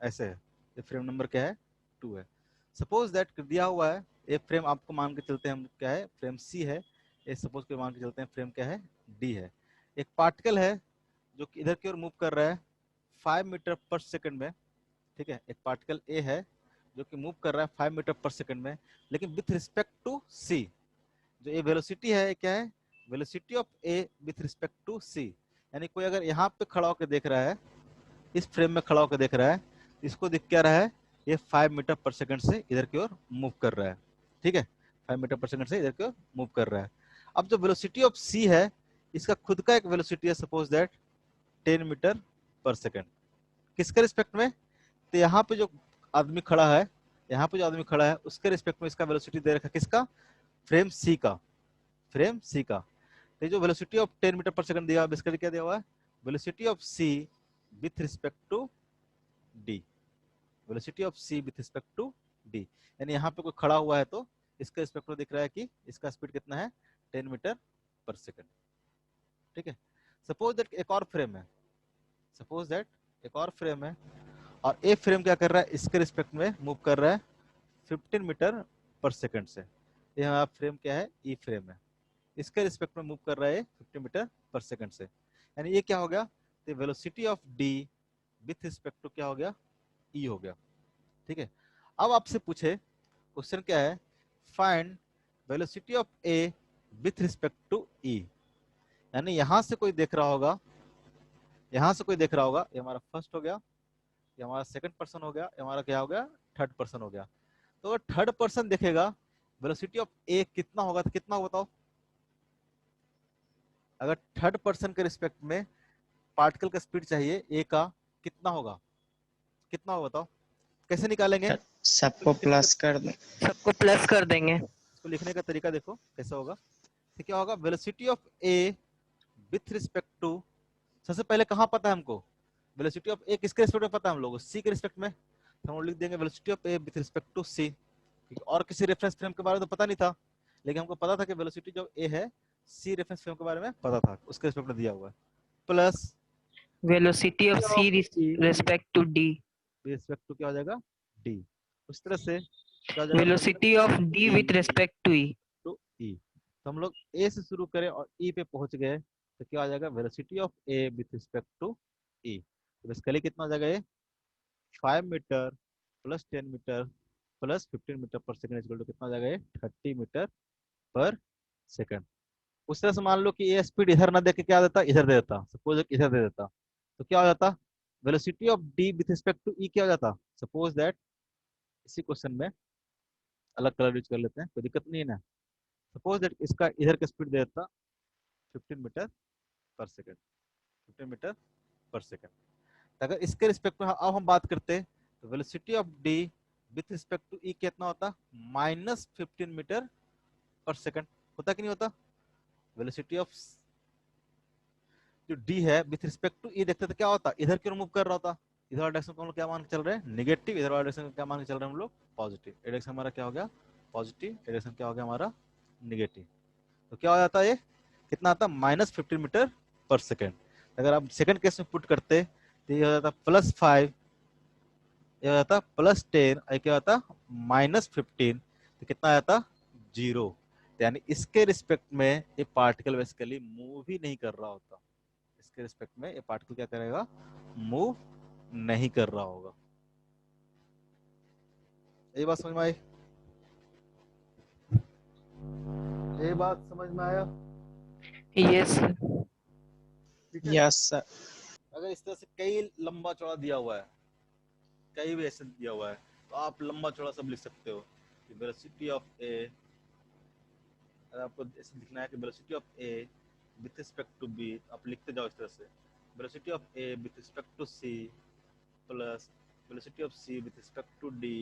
ऐसे है, ये फ्रेम नंबर क्या है 2 है। सपोज दैट दिया हुआ है ये फ्रेम, आपको मान के चलते हैं हम क्या है फ्रेम सी है, ये सपोज के मान के चलते हैं फ्रेम क्या है डी है। एक पार्टिकल है जो कि इधर की ओर मूव कर रहा है 5 मीटर पर सेकंड में, ठीक है, एक पार्टिकल ए है जो कि मूव कर रहा है 5 मीटर पर सेकंड में, लेकिन विथ रिस्पेक्ट टू सी, जो ये वेलोसिटी है क्या है velocity of A with respect to C. यानी कोई अगर यहाँ पे खड़ा होकर देख रहा है, इस फ्रेम में खड़ा होकर देख रहा है, इसको दिख क्या रहा है ये 5 मीटर पर सेकंड से इधर की ओर मूव कर रहा है, ठीक है, 5 मीटर पर सेकंड से इधर की ओर मूव कर रहा है। अब जो वेलोसिटी ऑफ सी है इसका खुद का एक वेलोसिटी है, suppose that 10 metre per second, किसके रिस्पेक्ट में, तो यहाँ पे जो आदमी खड़ा है, यहाँ पे जो आदमी खड़ा है उसके रिस्पेक्ट में इसका वेलोसिटी दे रखा है, किसका फ्रेम सी का, फ्रेम सी का। तो जो velocity of 10 metre per second दिया, इसका क्या दिया हुआ है velocity of C with respect to D, velocity of C with respect to D. यानी यहाँ पे कोई खड़ा हुआ है तो इसका रिस्पेक्ट में दिख रहा है कि इसका स्पीड कितना है 10 मीटर पर सेकंड, ठीक है। सपोज दैट एक और फ्रेम है, सपोज दैट एक और फ्रेम है और ए फ्रेम क्या कर रहा है इसके रिस्पेक्ट में मूव कर रहा है 15 मीटर पर सेकंड से, ये हमारा फ्रेम क्या है ई फ्रेम है, इसके रिस्पेक्ट में मूव कर रहा है 15 मीटर पर सेकंड से। यानी ये क्या हो गया, तो velocity of D with respect to क्या हो गया ई हो गया, ठीक है। अब आपसे पूछे क्वेश्चन क्या है, find velocity of A with respect to E. यानी यहां से कोई देख रहा होगा, यहां से कोई देख रहा होगा, ये हमारा फर्स्ट हो गया, ये हमारा सेकंड पर्सन हो गया, ये हमारा क्या हो गया थर्ड पर्सन हो गया। तो अगर थर्ड पर्सन देखेगा वेलोसिटी ऑफ ए कितना होगा, तो कितना होगा बताओ, अगर थर्ड पर्सन के रिस्पेक्ट में पार्टिकल का स्पीड चाहिए ए का कितना होगा, कितना होगा बताओ, कैसे निकालेंगे, सबको प्लस कर दो। सबको प्लस कर देंगे। इसको लिखने का तरीका देखो कैसा होगा, तो क्या होगा velocity of A with respect to, सबसे पहले कहाँ पता है हमको वेलोसिटी ऑफ ए किसके रिस्पेक्ट में पता है हम लोग सी के रिस्पेक्ट में, तो हम लिख देंगे velocity of A with respect to C, और किसी रेफरेंस फ्रेम के बारे में तो पता नहीं था, लेकिन हमको पता था कि वेलोसिटी जो ए है सी रेफरेंस फ्रेम के बारे में पता था, उसके रिस्पेक्ट में दिया हुआ है, plus velocity of C respect to D, respect to क्या हो जाएगा डी। उस तरह से क्या हो जाएगा velocity of D with respect to E. To E. तो हम लोग ए से शुरू करें और ई पे पहुंच गए तो क्या हो जाएगा velocity of A with respect to E, तो बेसिकली कितना हो जाएगा ये 5 metre plus 10 metre plus 15 metre per second equal to कितना हो जाएगा ये 30 मीटर पर सेकंड। उस तरह से मान लो कि ये स्पीड इधर ना देके क्या देता इधर दे देता, सपोज इधर दे देता तो क्या हो जाता velocity of D with respect to E क्या हो जाता, सपोज दैट इसी क्वेश्चन में अलग कलर यूज कर लेते हैं कोई दिक्कत नहीं है ना, सपोज दैट इसका इधर का स्पीड दे देता 15 metre per second, 15 metre per second. अगर इसके रिस्पेक्ट में अब हम बात करते तो velocity of D with respect to E कितना होता -15 मीटर पर सेकंड, होता कि नहीं होता, वेलोसिटी ऑफ जो डी है विथ रिस्पेक्ट टू ई देखते तो क्या होता इधर की ओर मूव कर रहा होता, इधर वाला डायरेक्शन को हम लोग क्या मान के चल रहे हैं नेगेटिव, इधर वाला डायरेक्शन क्या मान के चल रहे हैं हम लोग पॉजिटिव, डायरेक्शन हमारा क्या हो गया पॉजिटिव, डायरेक्शन क्या हो गया हमारा नेगेटिव। तो क्या हो जाता है ये कितना आता -15 मीटर पर सेकंड। अगर आप सेकंड केस में पुट करते तो ये हो जाता +5, ये हो जाता +10 और क्या होता -15, तो कितना आ जाता 0। यानी इसके रिस्पेक्ट में ये पार्टिकल बेसिकली मूव ही नहीं कर रहा होता, इसके रिस्पेक्ट में ये पार्टिकल क्या करेगा मूव नहीं कर रहा होगा। ये बात समझ में आई, ये बात समझ में आया? Yes sir. ठीक है। Yes sir. अगर इस तरह से कई लंबा चौड़ा दिया हुआ है, कई भी ऐसे दिया हुआ है, तो आप लंबा चौड़ा सब लिख सकते हो कि वेलोसिटी ऑफ ए, अगर आपको ऐसे लिखना है कि velocity of A with respect to B, आप लिखते जाओ इस तरह से, velocity of A with respect to C plus velocity of C with respect to D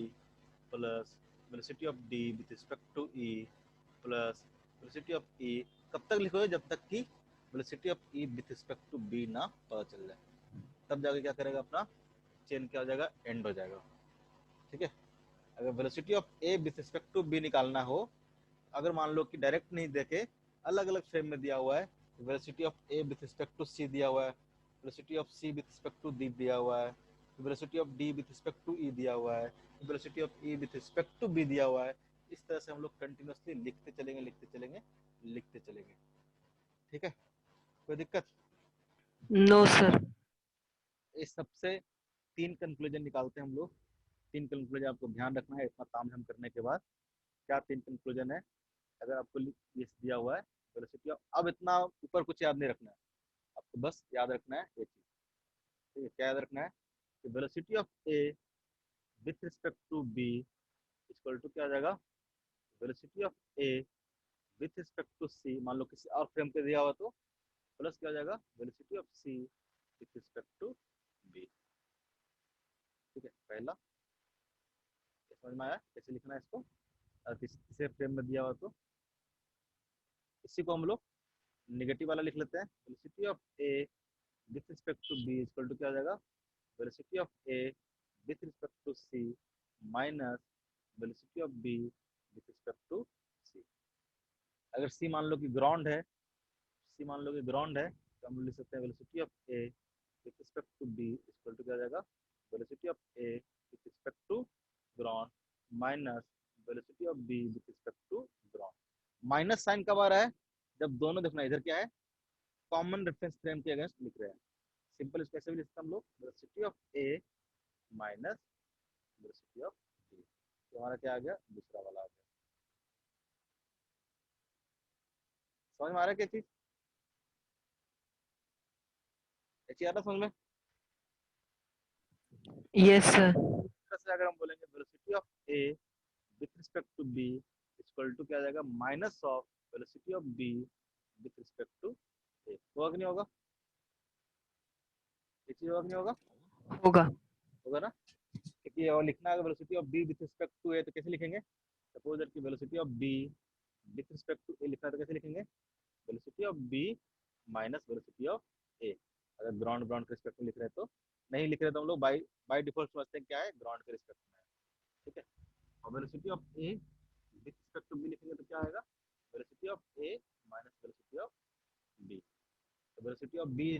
plus velocity of D with respect to E plus velocity of E. कब तक लिखोगे? जब तक कि velocity of E with respect to B ना पता चल जाए, तब जाके क्या करेगा, अपना चेन क्या हो जाएगा, एंड हो जाएगा। ठीक है। अगर velocity of A with respect to B निकालना हो, अगर मान लो कि डायरेक्ट नहीं देके अलग अलग फ्रेम में दिया हुआ है, velocity of A with respect to C दिया हुआ है, velocity of C with respect to D दिया हुआ है, velocity of D with respect to E दिया हुआ है, velocity of E with respect to B दिया हुआ है, इस तरह से हम लोग कंटिन्यूसली लिखते चलेंगे लिखते चलेंगे लिखते चलेंगे। ठीक है, कोई दिक्कत? No sir. इस सबसे 3 कंक्लूजन निकालते हैं हम लोग। 3 कंक्लूजन आपको ध्यान रखना है इतना ताम झाम करने के बाद। क्या 3 कंक्लूजन है? अगर आपको ये दिया हुआ है वेलोसिटी ऑफ, अब इतना ऊपर कुछ याद नहीं रखना है, आपको बस याद रखना है ये चीज। ठीक है, क्या याद रखना है कि velocity of A with respect to B equal to क्या आ जाएगा, velocity of A with respect to C, मान लो किसी और फ्रेम पे दिया हुआ तो प्लस क्या हो जाएगा, velocity of C with respect to B. ठीक है, पहला समझ में आया कैसे लिखना है इसको? अगर किसी फ्रेम में दिया हुआ तो इसी को हम लोग निगेटिव वाला लिख लेते हैं, velocity of A with respect to B equal to क्या हो जाएगा, velocity of A with respect to C minus velocity of B with respect to C. अगर सी मान लो कि ग्राउंड है, सी मान लो कि ग्राउंड है, तो हम लिख सकते हैं velocity of A with respect to B equal to क्या हो जाएगा, velocity of A with respect to ground minus velocity of B with respect to ground. Minus sign कब आ रहा है? जब दोनों, देखना इधर क्या है, कॉमन रेफरेंस फ्रेम के अगेंस्ट लिख रहे हैं। सिंपल इसको ऐसे भी लिखते हैं हम लोग, velocity of A minus velocity of B, तो हमारा क्या आ गया, दूसरा वाला आ गया। समझ में आ रहा है क्या चीज? ये चीज आ रहा समझ में? Yes sir. से अगर हम बोलेंगे velocity of A with respect to B equal to क्या आ जाएगा, minus of velocity of B with respect to A. होगा कि नहीं होगा? ये चीज होगा कि नहीं होगा? होगा। होगा ना? क्योंकि और लिखना है velocity of B with respect to A, तो कैसे लिखेंगे? सपोज दैट कि velocity of B with respect to A लिखना है तो कैसे लिखेंगे, velocity of B minus velocity of A. अगर ग्राउंड ग्राउंड के रिस्पेक्ट में लिख रहे हैं तो, नहीं लिख रहे तो हम लोग बाई बाई डिफॉल्ट समझते हैं क्या है, ग्राउंड के रिस्पेक्ट में है। ठीक है, और velocity of A with respect to B लिखेंगे तो क्या आएगा, velocity of A minus velocity of B. तो velocity of B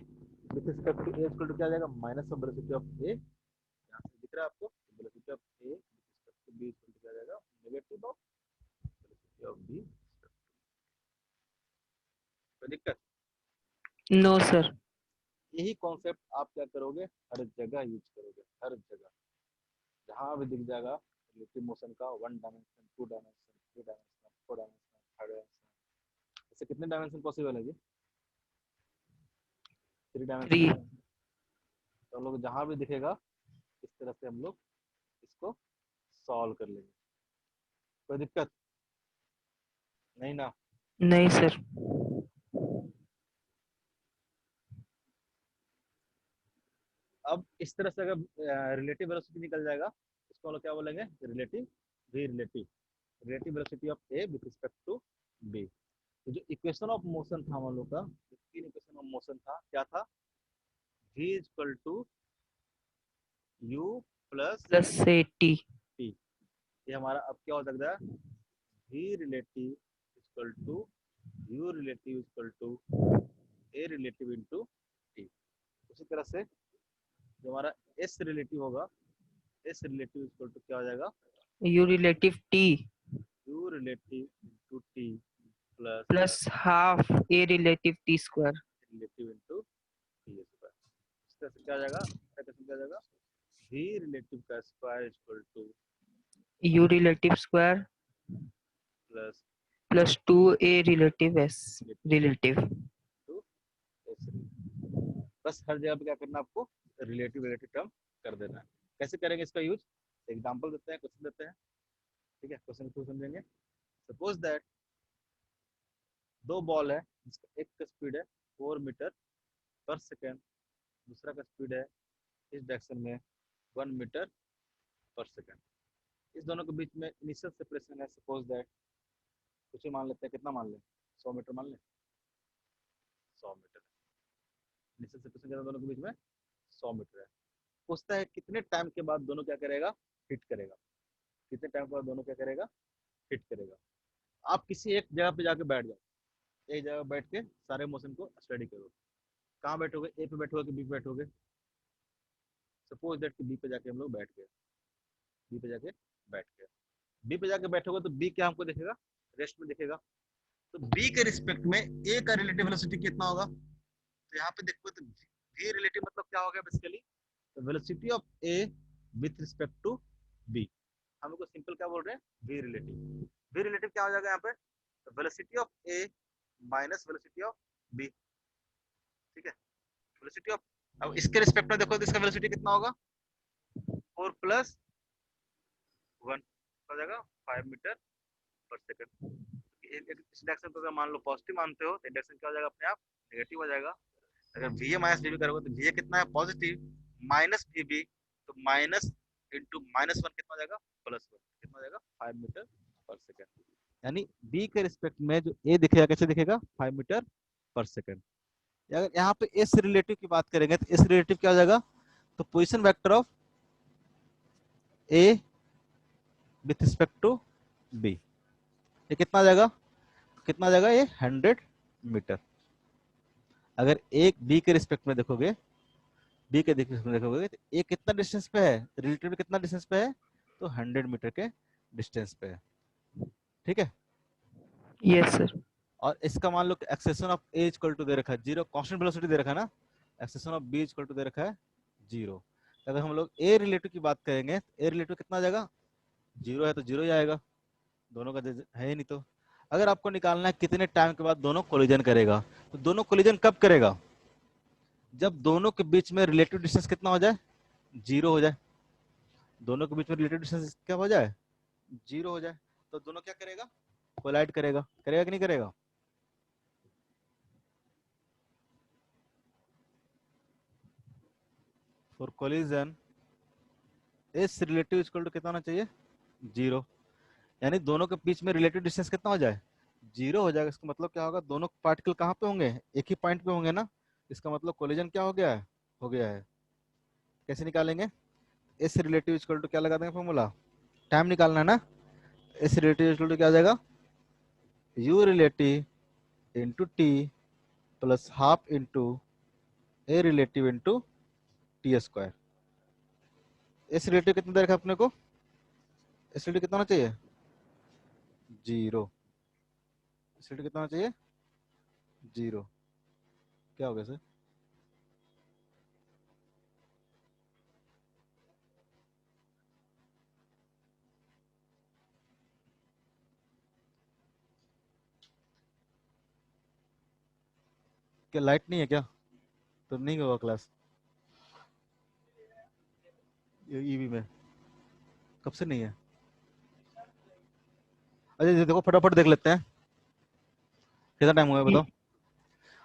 with respect to A equal to क्या आ जाएगा, minus of velocity of A. यहाँ से दिख रहा है आपको, velocity of A with respect to B equal to क्या आ जाएगा, negative of velocity of B. कोई दिक्कत? No sir. यही कॉन्सेप्ट आप क्या करोगे, हर जगह यूज करोगे, हर जगह जहाँ भी दिख जाएगा रिलेटिव मोशन का, 1 dimension, 2 dimension, 3 dimension, 4 dimension, 5 dimension, ऐसे कितने डायमेंशन पॉसिबल है जी? 3 डायमेंशन 3। है। तो हम लोग जहाँ भी दिखेगा इस तरह से हम लोग इसको सॉल्व कर लेंगे। कोई दिक्कत नहीं ना? नहीं सर। अब इस तरह से अगर रिलेटिव वेलोसिटी निकल जाएगा, इसको हम लोग क्या बोलेंगे, relative V relative relative velocity of A with respect to B. तो जो इक्वेशन ऑफ मोशन था हम लोग का, तीन इक्वेशन ऑफ मोशन था, क्या था, v equal to U plus plus से टी। टी। ये हमारा अब क्या हो सकता है, v relative equal to U relative equal to A relative into T. उसी तरह से जो हमारा s रिलेटिव होगा, s रिलेटिव इक्वल टू क्या हो जाएगा, U relative T U relative into T plus plus half A relative T square. Relative into T square. इस तरह से क्या हो जाएगा, क्या हो जाएगा, v रिलेटिव का square equal to U relative square plus plus 2a relative s relative. Two S relative. बस हर जगह पे क्या करना है आपको, रिलेटिव रिलेटिव टर्म कर देना है। कैसे करेंगे इसका यूज, एग्जांपल देते हैं, क्वेश्चन देते हैं। ठीक है, क्वेश्चन को समझेंगे। सपोज दैट दो बॉल है, जिसका एक का स्पीड है 4 मीटर पर सेकेंड, दूसरा का स्पीड है इस डायरेक्शन में 1 मीटर पर सेकेंड। इस दोनों के बीच में इनिशियल सेपरेशन है, सपोज दैट कुछ मान लेते हैं, कितना मान लें, 100 मीटर मान लें, 100 मीटर। इनिशियल सेपरेशन कितना दोनों के बीच में, 100 मीटर है। पूछता है कितने टाइम के बाद दोनों क्या करेगा, हिट करेगा। कितने टाइम के बाद दोनों क्या करेगा, हिट करेगा। आप किसी एक जगह पे जाके बैठ जाओ, एक जगह बैठ के सारे मोशन को स्टडी करो। कहाँ बैठोगे, ए पे बैठोगे कि बी पे बैठोगे। सपोज दैट कि बी पे जाके हम लोग बैठ गए, बी पे जाके बैठ गए। बी पे जाके बैठोगे तो बी क्या हमको दिखेगा, रेस्ट में दिखेगा। तो बी के रिस्पेक्ट में ए का रिलेटिव वेलोसिटी कितना होगा। तो यहाँ पे देखो तो वी रिलेटिव मतलब क्या हो गया basically, velocity of A with respect to B. हम लोग सिंपल क्या बोल रहे हैं, वी रिलेटिव। वी रिलेटिव क्या हो जाएगा यहाँ पे, velocity of A minus velocity of B. ठीक है, वेलोसिटी ऑफ, अब इसके रिस्पेक्ट में देखो तो इसका वेलोसिटी कितना होगा, 4 प्लस 1 हो जाएगा 5 मीटर पर सेकंड। इस डायरेक्शन को अगर मान लो पॉजिटिव मानते हो तो डायरेक्शन क्या हो जाएगा, अपने आप नेगेटिव हो जाएगा। अगर V A minus V B करोगे तो वी ए कितना है, पॉजिटिव, माइनस वी बी, तो माइनस इंटू माइनस 1 कितना हो जाएगा, प्लस 1 कितना हो जाएगा, 5 मीटर पर सेकंड। यानी बी के रिस्पेक्ट में जो ए दिखेगा कैसे दिखेगा, 5 मीटर पर सेकंड। अगर यहाँ पे एस रिलेटिव की बात करेंगे तो एस रिलेटिव क्या हो जाएगा, तो position vector of A with respect to B, ये कितना आ जाएगा, कितना आ जाएगा, ये 100 मीटर। अगर एक बी के रिस्पेक्ट में देखोगे, बी के रिस्पेक्ट में देखोगे तो ए कितना डिस्टेंस पे है, रिलेटिव कितना डिस्टेंस पे है, तो 100 मीटर के डिस्टेंस पे है। ठीक है, यस सर। और इसका मान लो कि acceleration of A equal to दे रखा है 0, कांस्टेंट वेलोसिटी दे रखा है ना, acceleration of B equal to दे रखा है 0। अगर हम लोग ए रिलेटिव की बात करेंगे तो ए रिलेटिव कितना आ जाएगा, 0 है तो 0 ही आएगा, दोनों का है ही नहीं। तो अगर आपको निकालना है कितने टाइम के बाद दोनों कोलिजन करेगा, तो दोनों कोलिजन कब करेगा, जब दोनों के बीच में रिलेटिव डिस्टेंस कितना हो जाए, 0 हो जाए। दोनों के बीच में रिलेटिव डिस्टेंस क्या हो जाए, 0 हो जाए। तो दोनों क्या करेगा, कोलाइड करेगा, करेगा कि नहीं करेगा। For collision S relative equal to कितना होना चाहिए, 0। यानी दोनों के बीच में रिलेटिव डिस्टेंस कितना हो जाए, 0 हो जाएगा। इसका मतलब क्या होगा, दोनों पार्टिकल कहाँ पे होंगे, एक ही पॉइंट पे होंगे ना। इसका मतलब कोलिजन क्या हो गया है, हो गया है। कैसे निकालेंगे, एस रिलेटिव इक्वल टू क्या लगा देंगे फॉर्मूला, टाइम निकालना है ना। एस रिलेटिव इक्वल टू क्या आ जाएगा, U relative into T plus half into A relative into T square. S relative कितना दे रखा है अपने को, एस रिलेटिव कितना होना चाहिए, 0। एस रिलेटिव कितना होना चाहिए, 0। क्या हो गया सर, क्या लाइट नहीं है क्या, तो नहीं होगा क्लास ईवी में, कब से नहीं है। अच्छा ये देखो फटाफट देख लेते हैं कितना टाइम हुआ है बताओ।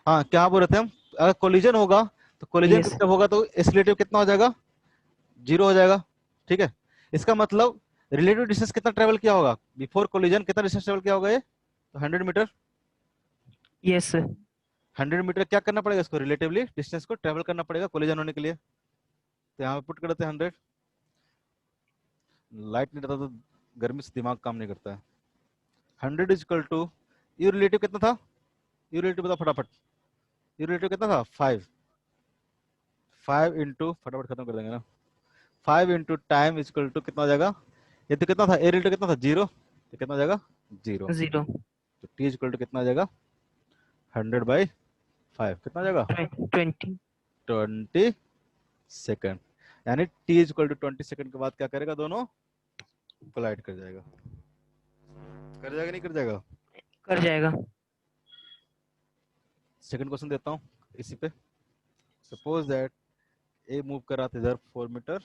हाँ क्या बोल रहे थे हम, अगर कोलिजन होगा तो कोलिजन यस जब होगा तो एसिलेटिव कितना हो जाएगा, 0 हो जाएगा। ठीक है, इसका मतलब रिलेटिव डिस्टेंस कितना ट्रेवल किया होगा, बिफोर कोलिजन कितना डिस्टेंस ट्रेवल किया होगा ये, तो 100 मीटर। Yes sir. 100 मीटर क्या करना पड़ेगा, इसको रिलेटिवली डिस्टेंस को ट्रेवल करना पड़ेगा कोलिजन होने के लिए। तो यहाँ पे पुट कर देते हैं 100। लाइट नहीं रहता तो गर्मी से दिमाग काम नहीं करता है। 100 is equal to, U relative कितना था, यू रिलेटिव बताओ फटाफट, यू रिलेटिव कितना था, 5। 5 इंटू, फटाफट खत्म कर देंगे ना, 5 into time is equal to कितना हो जाएगा, ये तो कितना था, ए रिलेटिव कितना था, 0, तो कितना हो जाएगा 0। 0 तो टी इज इक्वल टू कितना आ जाएगा, 100/5 कितना आ जाएगा, 20 20 सेकंड। यानी T is equal to 20 second के बाद क्या करेगा, दोनों कोलाइड कर जाएगा, कर जाएगा नहीं कर जाएगा। कर जाएगा। सेकंड क्वेश्चन देता हूँ इसी पे। सपोज दैट ए मूव कर रहा था इधर 4 मीटर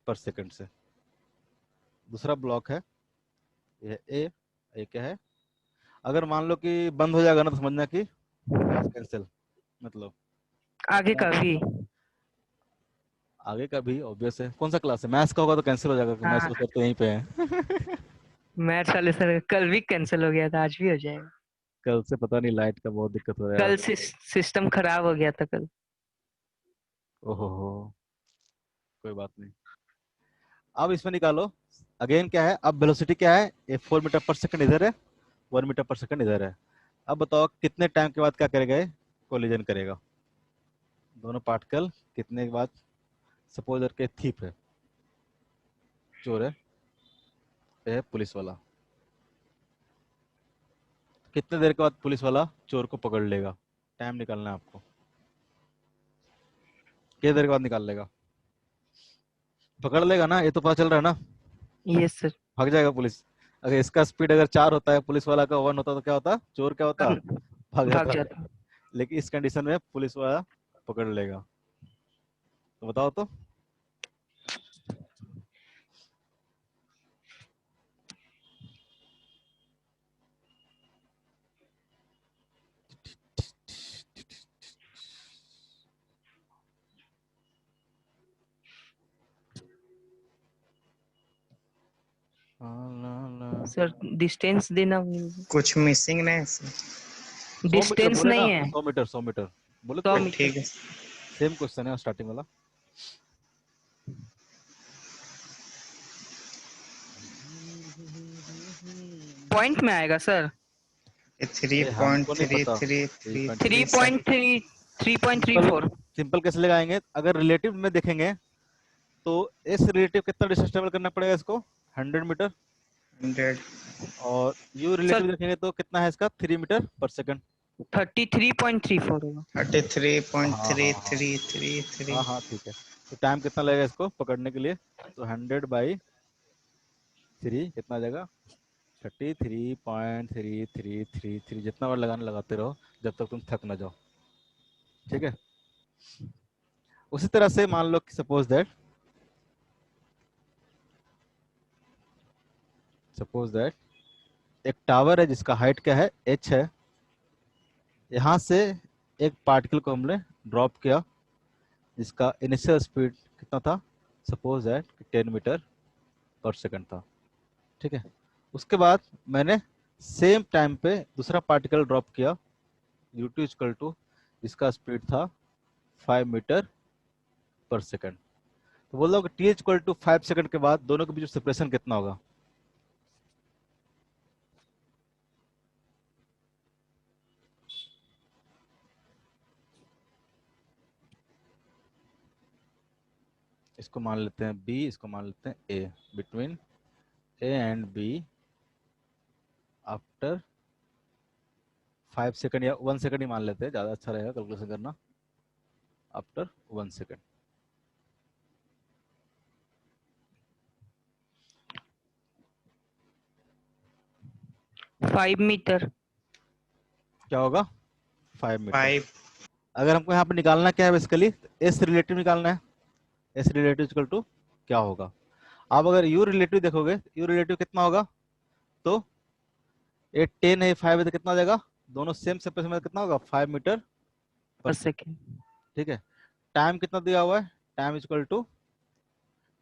पर सेकंड से। दूसरा ब्लॉक है, ये ए, ए क्या है, अगर मान लो कि बंद हो जाएगा ना तो समझना कि मैथ कैंसिल, मतलब आगे का भी। आगे का भी ऑब्वियस है, कौन सा क्लास है, मैथ्स का होगा तो कैंसिल हो जाएगा, मैथ्स हाँ, वाले सर तो यहीं पे हैं। मैथ्स वाले सर कल भी कैंसिल हो गया था, आज भी हो जाएगा। कल से पता नहीं लाइट का बहुत दिक्कत हो रहा है कल यार। सिस्टम खराब हो गया था कल। ओहो हो, कोई बात नहीं। अब इसमें निकालो, अगेन क्या है, अब वेलोसिटी क्या है, ये 4 मीटर पर सेकंड इधर है, 1 मीटर पर सेकंड इधर है। अब बताओ कितने टाइम के बाद क्या करेगा, ये कोलिजन करेगा दोनों पार्टिकल कितने के बाद। सपोज के थीप है, चोर है, ये है पुलिस वाला, कितने देर के बाद पुलिस वाला चोर को पकड़ लेगा, टाइम निकालना है आपको, कितने देर के बाद निकाल लेगा, पकड़ लेगा ना, ये तो पता चल रहा है ना, यस सर। भाग जाएगा पुलिस। अगर इसका स्पीड अगर 4 होता है, पुलिस वाला का 1 होता तो क्या होता, चोर क्या होता, भाग भाग जाता। जाता। लेकिन इस कंडीशन में पुलिस वाला पकड़ लेगा, तो बताओ तो। सर डिस्टेंस देना, कुछ मिसिंग नहीं है इसमें। 100 मीटर डिस्टेंस बोले ना, नहीं है। 100 मीटर, 100 मीटर बोले तो। 100 मीटर। ठीक है। सेम क्वेश्चन है स्टार्टिंग वाला। पॉइंट में आएगा सर। थ्री ये पॉइंट हमको नहीं थ्री पता, three three three 3.3, simple 3.34। Simple कैसे लगाएंगे, अगर रिलेटिव में देखेंगे तो इस रिलेटिव कितना डिस्टेंस ट्रेवल करना पड़ेगा इसको, 100 मीटर, 100। और यू सर रिलेटिव देखेंगे तो कितना है इसका, 3 मीटर पर सेकंड। 33.34 होगा। 33.3333। हाँ हाँ ठीक है, तो टाइम कितना लगेगा इसको पकड़ने के लिए, तो 100/3 कितना आ जाएगा, 33.3333, जितना बार लगाने लगाते रहो जब तक तुम थक ना जाओ, ठीक है। उसी तरह से मान लो कि सपोज दैट एक टावर है जिसका हाइट क्या है, h है, यहाँ से एक पार्टिकल को हमने ड्रॉप किया जिसका इनिशियल स्पीड कितना था, suppose that 10 metre per second था, ठीक है। उसके बाद मैंने सेम टाइम पे दूसरा पार्टिकल ड्रॉप किया u2 इक्वल टू, जिसका स्पीड था 5 मीटर पर सेकंड। तो बोल रहा हूँ कि t इक्वल टू 5 सेकंड के बाद दोनों के बीच सेपरेशन कितना होगा। इसको मान लेते हैं b, इसको मान लेते हैं a, between a and b after 5 second, या 1 सेकंड ही मान लेते हैं, ज़्यादा अच्छा रहेगा कैलकुलेशन करना, आफ्टर 1 सेकंड। 5 मीटर। क्या होगा, 5 मीटर। 5। अगर हमको यहाँ पे निकालना क्या है बेसिकली, एस रिलेटिव निकालना है, एस रिलेटिव इक्वल टू क्या होगा। आप अगर यू रिलेटिव देखोगे, यू रिलेटिव कितना होगा, तो ये 10 है, 5 है, तो कितना हो जाएगा, दोनों सेम सेपरेशन में कितना होगा, 5 मीटर पर पर सेकंड, सेकेंड। ठीक है। टाइम कितना दिया हुआ है, टाइम इक्वल टू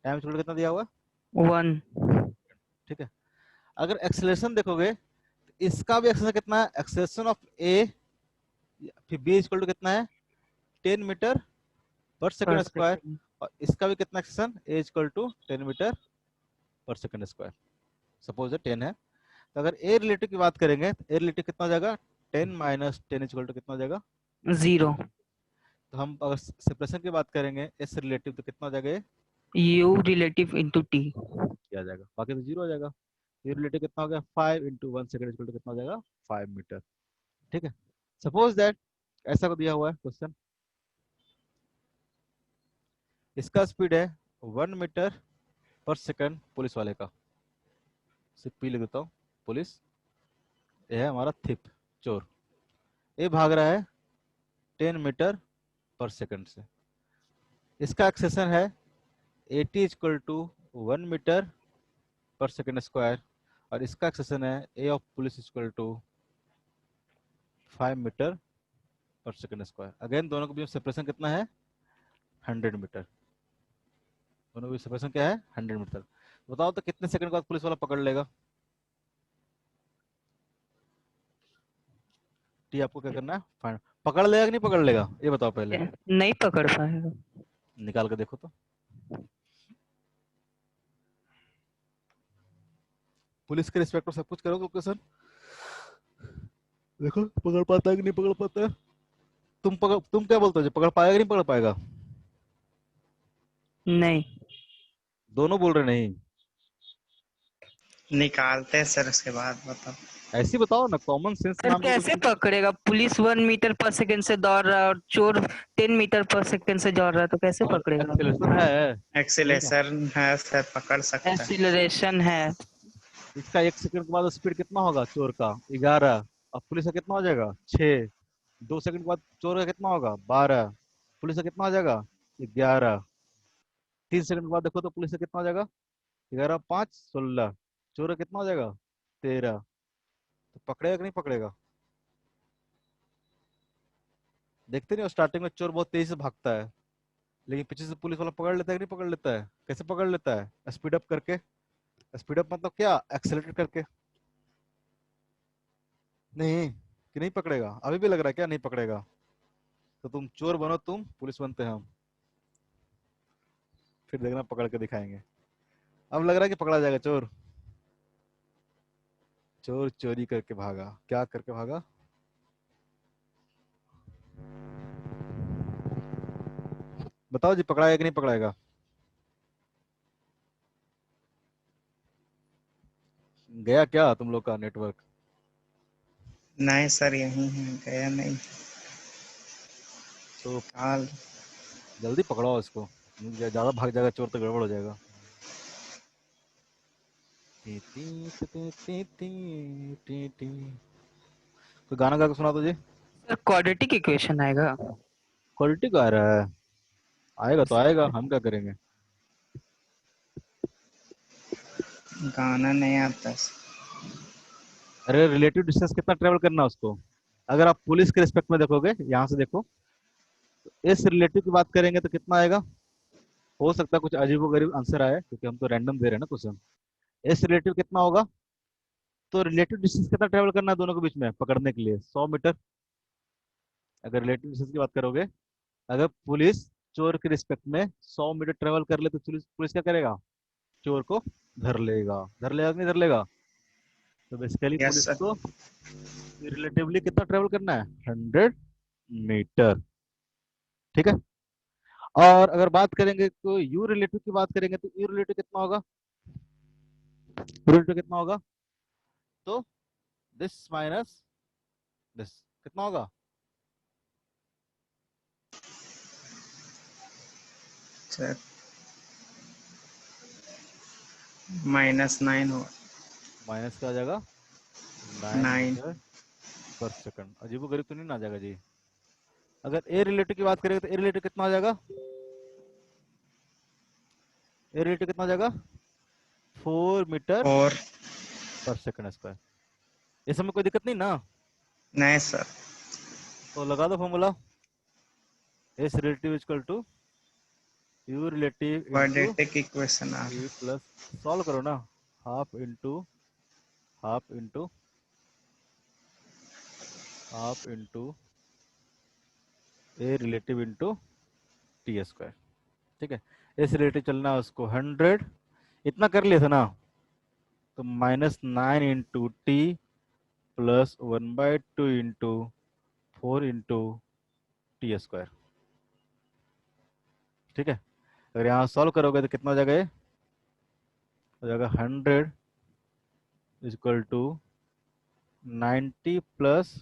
कितना दिया हुआ है, 1। ठीक है। अगर एक्सेलरेशन देखोगे तो इसका भी एक्सेलरेशन कितना है, एक्सेलरेशन ऑफ ए फिर बी इक्वल टू कितना है, 10 मीटर पर पर सेकंड स्क्वायर, सेकेंड। और इसका भी कितना acceleration, A equal to 10 metre per second square, suppose 10 है। तो अगर ए रिलेटिव की बात करेंगे तो ए रिलेटिव कितना हो जाएगा, 10 - 10 इक्वल टू कितना हो जाएगा, 0। तो हम अगर सेपरेशन की बात करेंगे एस रिलेटिव तो कितना हो जाएगा, ये U रिलेटिव इंटू T। किया जाएगा, बाकी तो जीरो हो जाएगा। ये रिलेटिव कितना हो गया, 5 × 1 सेकंड इक्वल टू कितना हो जाएगा, 5 मीटर, ठीक है। सपोज दैट ऐसा को दिया हुआ है क्वेश्चन, इसका स्पीड है 1 मीटर पर सेकंड पुलिस वाले का, सिर्फ पी लिख देता हूँ, पुलिस ये है हमारा थिप, चोर। ये भाग रहा है 10 मीटर पर सेकंड से। इसका एक्सेशन है 80 equal to 1 metre per second square, और इसका एक्सेशन है ए ऑफ पुलिस equal to 5 metre per second square. Again दोनों के बीच सेपरेशन कितना है? 100 मीटर। दोनों के बीच सेपरेशन क्या है? 100 मीटर। बताओ तो कितने सेकंड के बाद पुलिस वाला पकड़ लेगा? टी आपको क्या करना है? फाइंड। पकड़ लेगा कि नहीं पकड़ लेगा, ये बताओ पहले। नहीं पकड़ पाएगा। निकाल के देखो तो। पुलिस के रिस्पेक्ट में सब कुछ करोगे क्वेश्चन, देखो पकड़ पाता है कि नहीं पकड़ पाता है। तुम क्या बोलते हो जी, पकड़ पाएगा कि नहीं पकड़ पाएगा? नहीं। दोनों बोल रहे नहीं। निकालते हैं सर, उसके बाद बताओ। ऐसे ही बताओ ना, कॉमन सेंस सर नाम की कैसे कोई चीज। पकड़ेगा? पुलिस 1 मीटर पर सेकंड से दौड़ रहा है और चोर 10 मीटर पर सेकंड से दौड़ रहा है, तो कैसे और पकड़ेगा? एक्सेलरेशन है, ठीक है। एक्सीलरेशन है सर, पकड़ सकता है। एक्सीलरेशन है। इसका 1 सेकंड के बाद स्पीड कितना होगा चोर का? 11। अब पुलिस का कितना हो जाएगा? 6। 2 सेकंड के बाद चोर का कितना होगा? 12। पुलिस का कितना हो जाएगा? 11। 3 सेकंड के बाद देखो तो पुलिस का कितना हो जाएगा? 11 5 16। चोर का कितना हो जाएगा? 13। तो पकड़ेगा कि नहीं पकड़ेगा? देखते नहीं हो, स्टार्टिंग में चोर बहुत तेजी से भागता है, लेकिन पीछे से पुलिस वाला पकड़ लेता है कि नहीं पकड़ लेता है? कैसे पकड़ लेता है? स्पीड अप करके। स्पीड अप मतलब क्या? एक्सेलरेट करके। नहीं कि नहीं पकड़ेगा? अभी भी लग रहा है क्या नहीं पकड़ेगा? तो तुम चोर बनो, तुम पुलिस बनते हैं हम, फिर देखना पकड़ के दिखाएंगे। अब लग रहा है कि पकड़ा जाएगा चोर। चोर चोरी करके भागा, क्या करके भागा? बताओ जी, पकड़ाएगा कि नहीं पकड़ाएगा? गया क्या तुम लोग का नेटवर्क? नहीं सर, यही है, गया नहीं। तो काल। जल्दी पकड़ाओ इसको, ज्यादा भाग जाएगा चोर तो गड़बड़ हो जाएगा। T T T T T T T T. कोई गाना गा के सुना दो जी। सर क्वाड्रेटिक इक्वेशन आएगा। क्वालिटी का आ रहा है? आएगा तो आएगा, हम क्या करेंगे। गाना नहीं आता सर। अरे रिलेटिव डिस्टेंस कितना ट्रेवल करना है उसको। अगर आप पुलिस के रिस्पेक्ट में देखोगे, यहाँ से देखो, इस रिलेटिव की बात करेंगे तो कितना आएगा? हो सकता है कुछ अजीबोगरीब आंसर आए, क्योंकि हम तो रैंडम दे रहे हैं ना क्वेश्चन। इस रिलेटिव कितना होगा? तो रिलेटिव डिस्टेंस कितना ट्रेवल करना है दोनों के बीच में पकड़ने के लिए? 100 मीटर। अगर रिलेटिव डिस्टेंस की बात करोगे, अगर पुलिस चोर के रिस्पेक्ट में 100 मीटर ट्रेवल कर ले, तो पुलिस पुलिस क्या करेगा? चोर को धर लेगा। धर लेगा कि नहीं धर लेगा? तो बेसिकली यस पुलिस सर। को रिलेटिवली कितना ट्रेवल करना है? 100 मीटर। ठीक है। और अगर बात करेंगे तो यू रिलेटिव की बात करेंगे, तो यू रिलेटिव कितना होगा? यू रिलेटिव कितना होगा? तो दिस माइनस दिस कितना होगा? सर -9 हो। माइनस का आ जाएगा 9 9। Metre per second. अजीबो गरीब तो नहीं ना आ जाएगा जी? अगर ए रिलेटिव की बात करेंगे तो ए रिलेटिव कितना आ जाएगा? ए रिलेटिव कितना आ जाएगा? 4 मीटर 4। पर सेकंड स्क्वायर। इस समय कोई दिक्कत नहीं ना? नहीं सर। तो लगा दो formula. S relative equal to U relative into quadratic equation आ ई रहा। प्लस, सॉल्व करो ना, half into half into A relative into T square. ठीक है। एस रिलेटिव चलना है उसको 100, इतना कर लिया था ना, तो -9 into T plus 1/2 into 4 into T square. ठीक है। अगर यहाँ सॉल्व करोगे तो कितना हो जाएगा? ये हो जाएगा 100 equal to 90 plus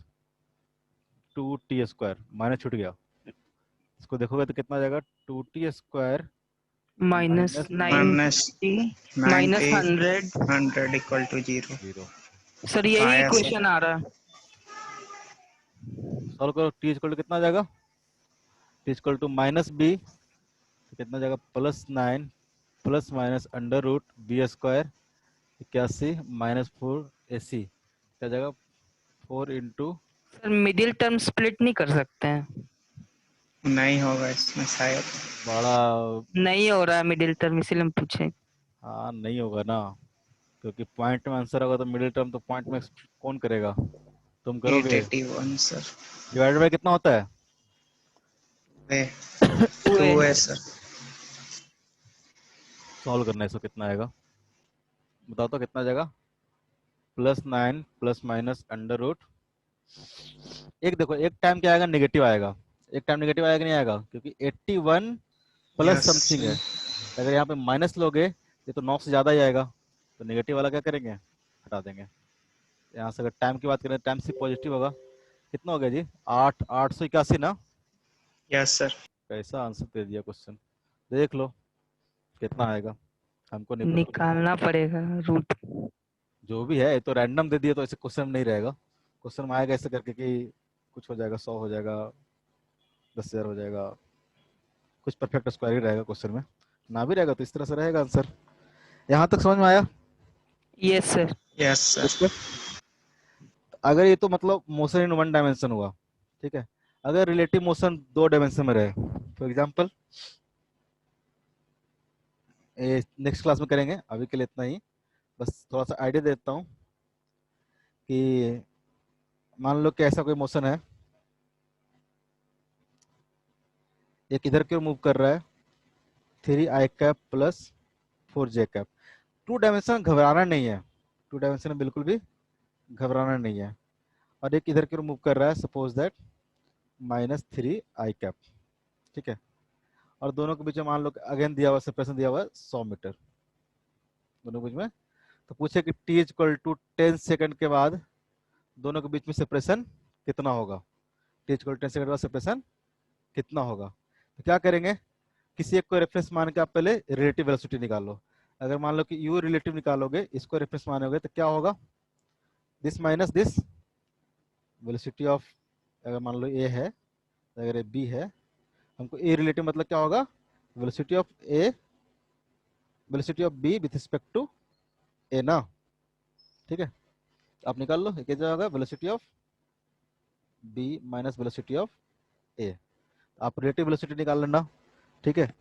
2t², minus छूट गया। इसको देखोगे तो कितना हो जाएगा? 2t² -90 minus 90 -90 -100 100 = 0। 0। सर यही आया सर। इक्वेशन आ रहा है। सॉल्व करो। टी इक्वल टू कितना आ जाएगा? T equal to minus B, कितना जाएगा? +9 plus minus under root B square 81 -4 AC क्या जाएगा? 4 into sir middle term split नहीं कर सकते हैं? नहीं होगा इसमें शायद। बड़ा। नहीं हो रहा है मिडिल टर्म, इसीलिए हम पूछे। हाँ नहीं होगा ना, क्योंकि पॉइंट में आंसर होगा तो मिडिल टर्म तो पॉइंट में कौन करेगा? तुम करोगे। 881 सर। डिवाइडेड बाय कितना होता है? वे 2 2 है। है सर। सॉल्व करना है इसको, कितना आएगा बताओ तो, कितना जाएगा? +9 प्लस माइनस अंडर रूट, एक देखो एक टाइम क्या आएगा? नेगेटिव आएगा। एक टाइम नेगेटिव आएगा, नहीं आएगा? क्योंकि 81 प्लस यस समथिंग है। अगर यहाँ पे माइनस लोगे ये तो 9 से ज़्यादा ही आएगा, तो नेगेटिव वाला क्या करेंगे? हटा देंगे। यहाँ से अगर टाइम की बात करें, टाइम से पॉजिटिव होगा। कितना हो गया जी? 881 ना? Yes sir. कैसा आंसर दे दिया क्वेश्चन, देख लो कितना आएगा, हमको नहीं पता। निकालना पड़ेगा रूट। जो भी है ये तो रैंडम दे दिया, तो ऐसे क्वेश्चन नहीं रहेगा। क्वेश्चन में आएगा ऐसे करके कि कुछ हो जाएगा, 100 हो जाएगा, 10,000 हो जाएगा, कुछ परफेक्ट स्क्वायर ही रहेगा क्वेश्चन में। ना भी रहेगा तो इस तरह से रहेगा आंसर। यहाँ तक समझ में आया? Yes sir. Yes sir. अगर ये तो मतलब मोशन इन वन डायमेंशन हुआ, ठीक है। अगर रिलेटिव मोशन 2 डायमेंशन में रहे, फॉर एग्जांपल, नेक्स्ट क्लास में करेंगे, अभी के लिए इतना ही। बस थोड़ा सा आइडिया देता हूँ कि मान लो कि ऐसा कोई मोशन है, एक इधर की ओर मूव कर रहा है 3i cap plus 4j cap. 2 dimension घबराना नहीं है, 2 डायमेंशन में बिल्कुल भी घबराना नहीं है। और एक इधर की ओर मूव कर रहा है, सपोज दैट -3i कैप, ठीक है। और दोनों के बीच में मान लो अगेन दिया हुआ सेपरेशन दिया हुआ है 100 मीटर दोनों के बीच में। तो पूछे कि t इक्वल टू 10 सेकंड के बाद दोनों के बीच में सेपरेशन कितना होगा? t इक्वल 10 सेकंड के बाद सेपरेशन कितना होगा? तो क्या करेंगे, किसी एक को रेफरेंस मान के आप पहले रिलेटिव वेलोसिटी निकाल लो। अगर मान लो कि u रिलेटिव निकालोगे, इसको रेफरेंस मानोगे, तो क्या होगा? This minus this velocity of, अगर मान लो a है, अगर ये b है, हमको a रिलेटिव मतलब क्या होगा? Velocity of a, velocity of b with respect to a ना, ठीक है। आप निकाल लो, क्या जाएगा? Velocity of b minus velocity of a। आप रिलेटिव वेलोसिटी निकाल लेना, ठीक है।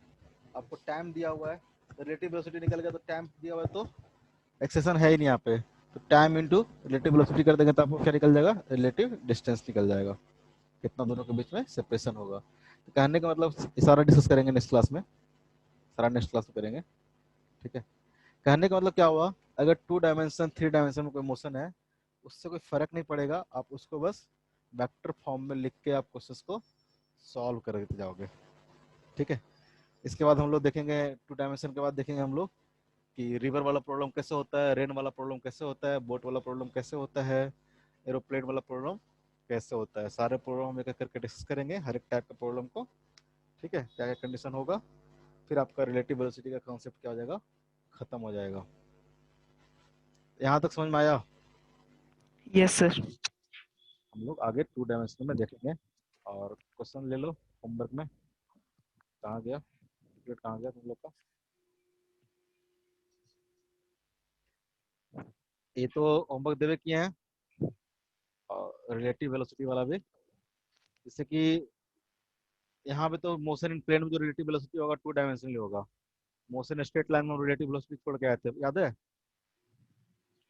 आपको टाइम दिया हुआ है, रिलेटिव वेलोसिटी निकल गया, तो टाइम दिया हुआ है तो एक्सेशन है ही नहीं यहाँ पे, तो टाइम इंटू रिलेटिव वेलोसिटी कर देंगे तो आपको क्या निकल जाएगा? रिलेटिव डिस्टेंस निकल जाएगा, कितना दोनों के बीच में सेपरेशन होगा। तो कहने का मतलब सारा डिस्कस करेंगे नेक्स्ट क्लास में, सारा नेक्स्ट क्लास में करेंगे, ठीक है। कहने का मतलब क्या हुआ, अगर 2 डायमेंशन 3 डायमेंशन में कोई मोशन है, उससे कोई फर्क नहीं पड़ेगा, आप उसको बस वेक्टर फॉर्म में लिख के आप क्वेश्चन को सॉल्व करते जाओगे, ठीक है। इसके बाद हम लोग देखेंगे 2 डायमेंशन के बाद देखेंगे हम लोग कि रिवर वाला प्रॉब्लम कैसे होता है, रेन वाला प्रॉब्लम कैसे होता है, बोट वाला प्रॉब्लम कैसे होता है, एरोप्लेन वाला प्रॉब्लम कैसे होता है। सारे प्रॉब्लम हम एक एक करके डिस्कस करेंगे, हर एक टाइप का प्रॉब्लम को, ठीक है। क्या क्या कंडीशन होगा, फिर आपका रिलेटिव वेलोसिटी का कॉन्सेप्ट क्या हो जाएगा? खत्म हो जाएगा। यहाँ तक समझ में आया? Yes sir. हम लोग आगे 2 डायमेंशन में देखेंगे। और क्वेश्चन ले लो होमवर्क में। कहाँ गया पीरियड, कहाँ गया तुम लोग का? ये तो होमवर्क देवे किए हैं, और रिलेटिव वेलोसिटी वाला भी, जैसे कि यहाँ पे तो मोशन इन प्लेन में जो रिलेटिव वेलोसिटी होगा 2 डायमेंशनली होगा। मोशन स्ट्रेट लाइन में रिलेटिव वेलोसिटी छोड़ के आए थे, याद है?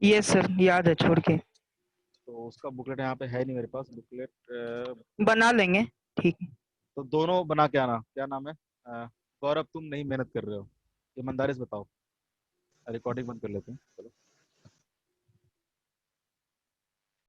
यस सर, याद है छोड़ के। तो उसका बुकलेट यहाँ पे है नहीं मेरे पास, बुकलेट। बना लेंगे, ठीक है। तो दोनों बना के आना। क्या नाम है? गौरव, तुम नहीं मेहनत कर रहे हो, ईमानदारी से बताओ। रिकॉर्डिंग बंद कर लेते हैं, चलो।